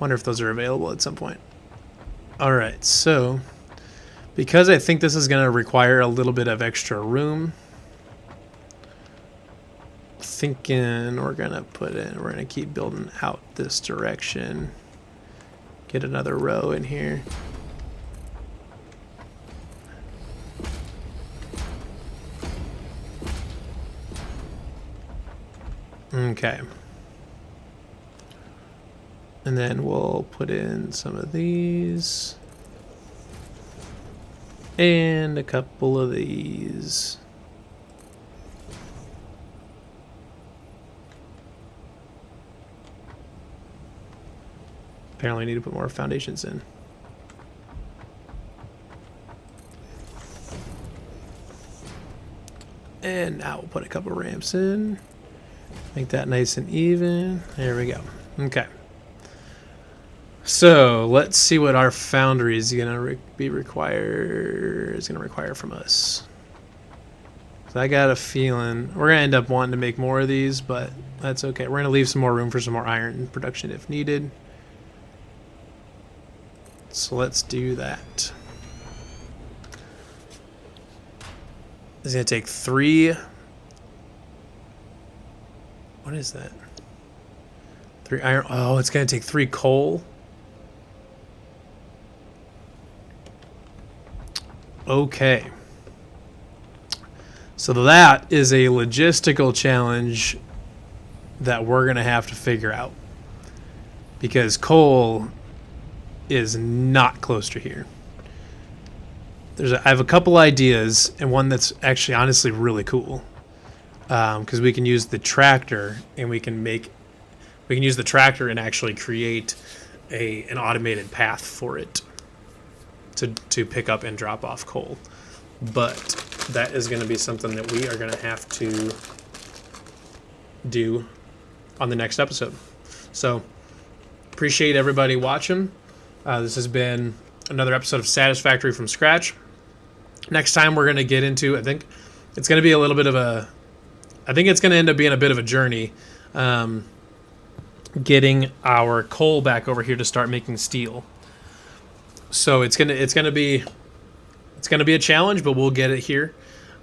Wonder if those are available at some point. Alright, so because I think this is going to require a little bit of extra room, thinking we're going to keep building out this direction. Get another row in here. Okay. And then we'll put in some of these. And a couple of these. Apparently I need to put more foundations in. And now we'll put a couple ramps in. Make that nice and even. There we go. Okay. So let's see what our foundry is going to require from us. I got a feeling we're going to end up wanting to make more of these, but that's okay. We're going to leave some more room for some more iron production if needed. So let's do that. It's going to take 3. What is that? 3 iron. Oh, it's going to take 3 coal. Okay. So that is a logistical challenge that we're going to have to figure out. Because coal is not close to here. I have a couple ideas, and one that's actually honestly really cool. Because we can use the tractor, and we can use the tractor and actually create an automated path for it to pick up and drop off coal. But that is going to be something that we are going to have to do on the next episode. So appreciate everybody watching. This has been another episode of Satisfactory from scratch. Next time we're going to get into, I think it's going to be a little bit of I think it's going to end up being a bit of a journey, getting our coal back over here to start making steel. So it's gonna be a challenge, but we'll get it here.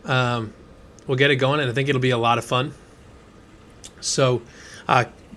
We'll get it going, and I think it'll be a lot of fun. So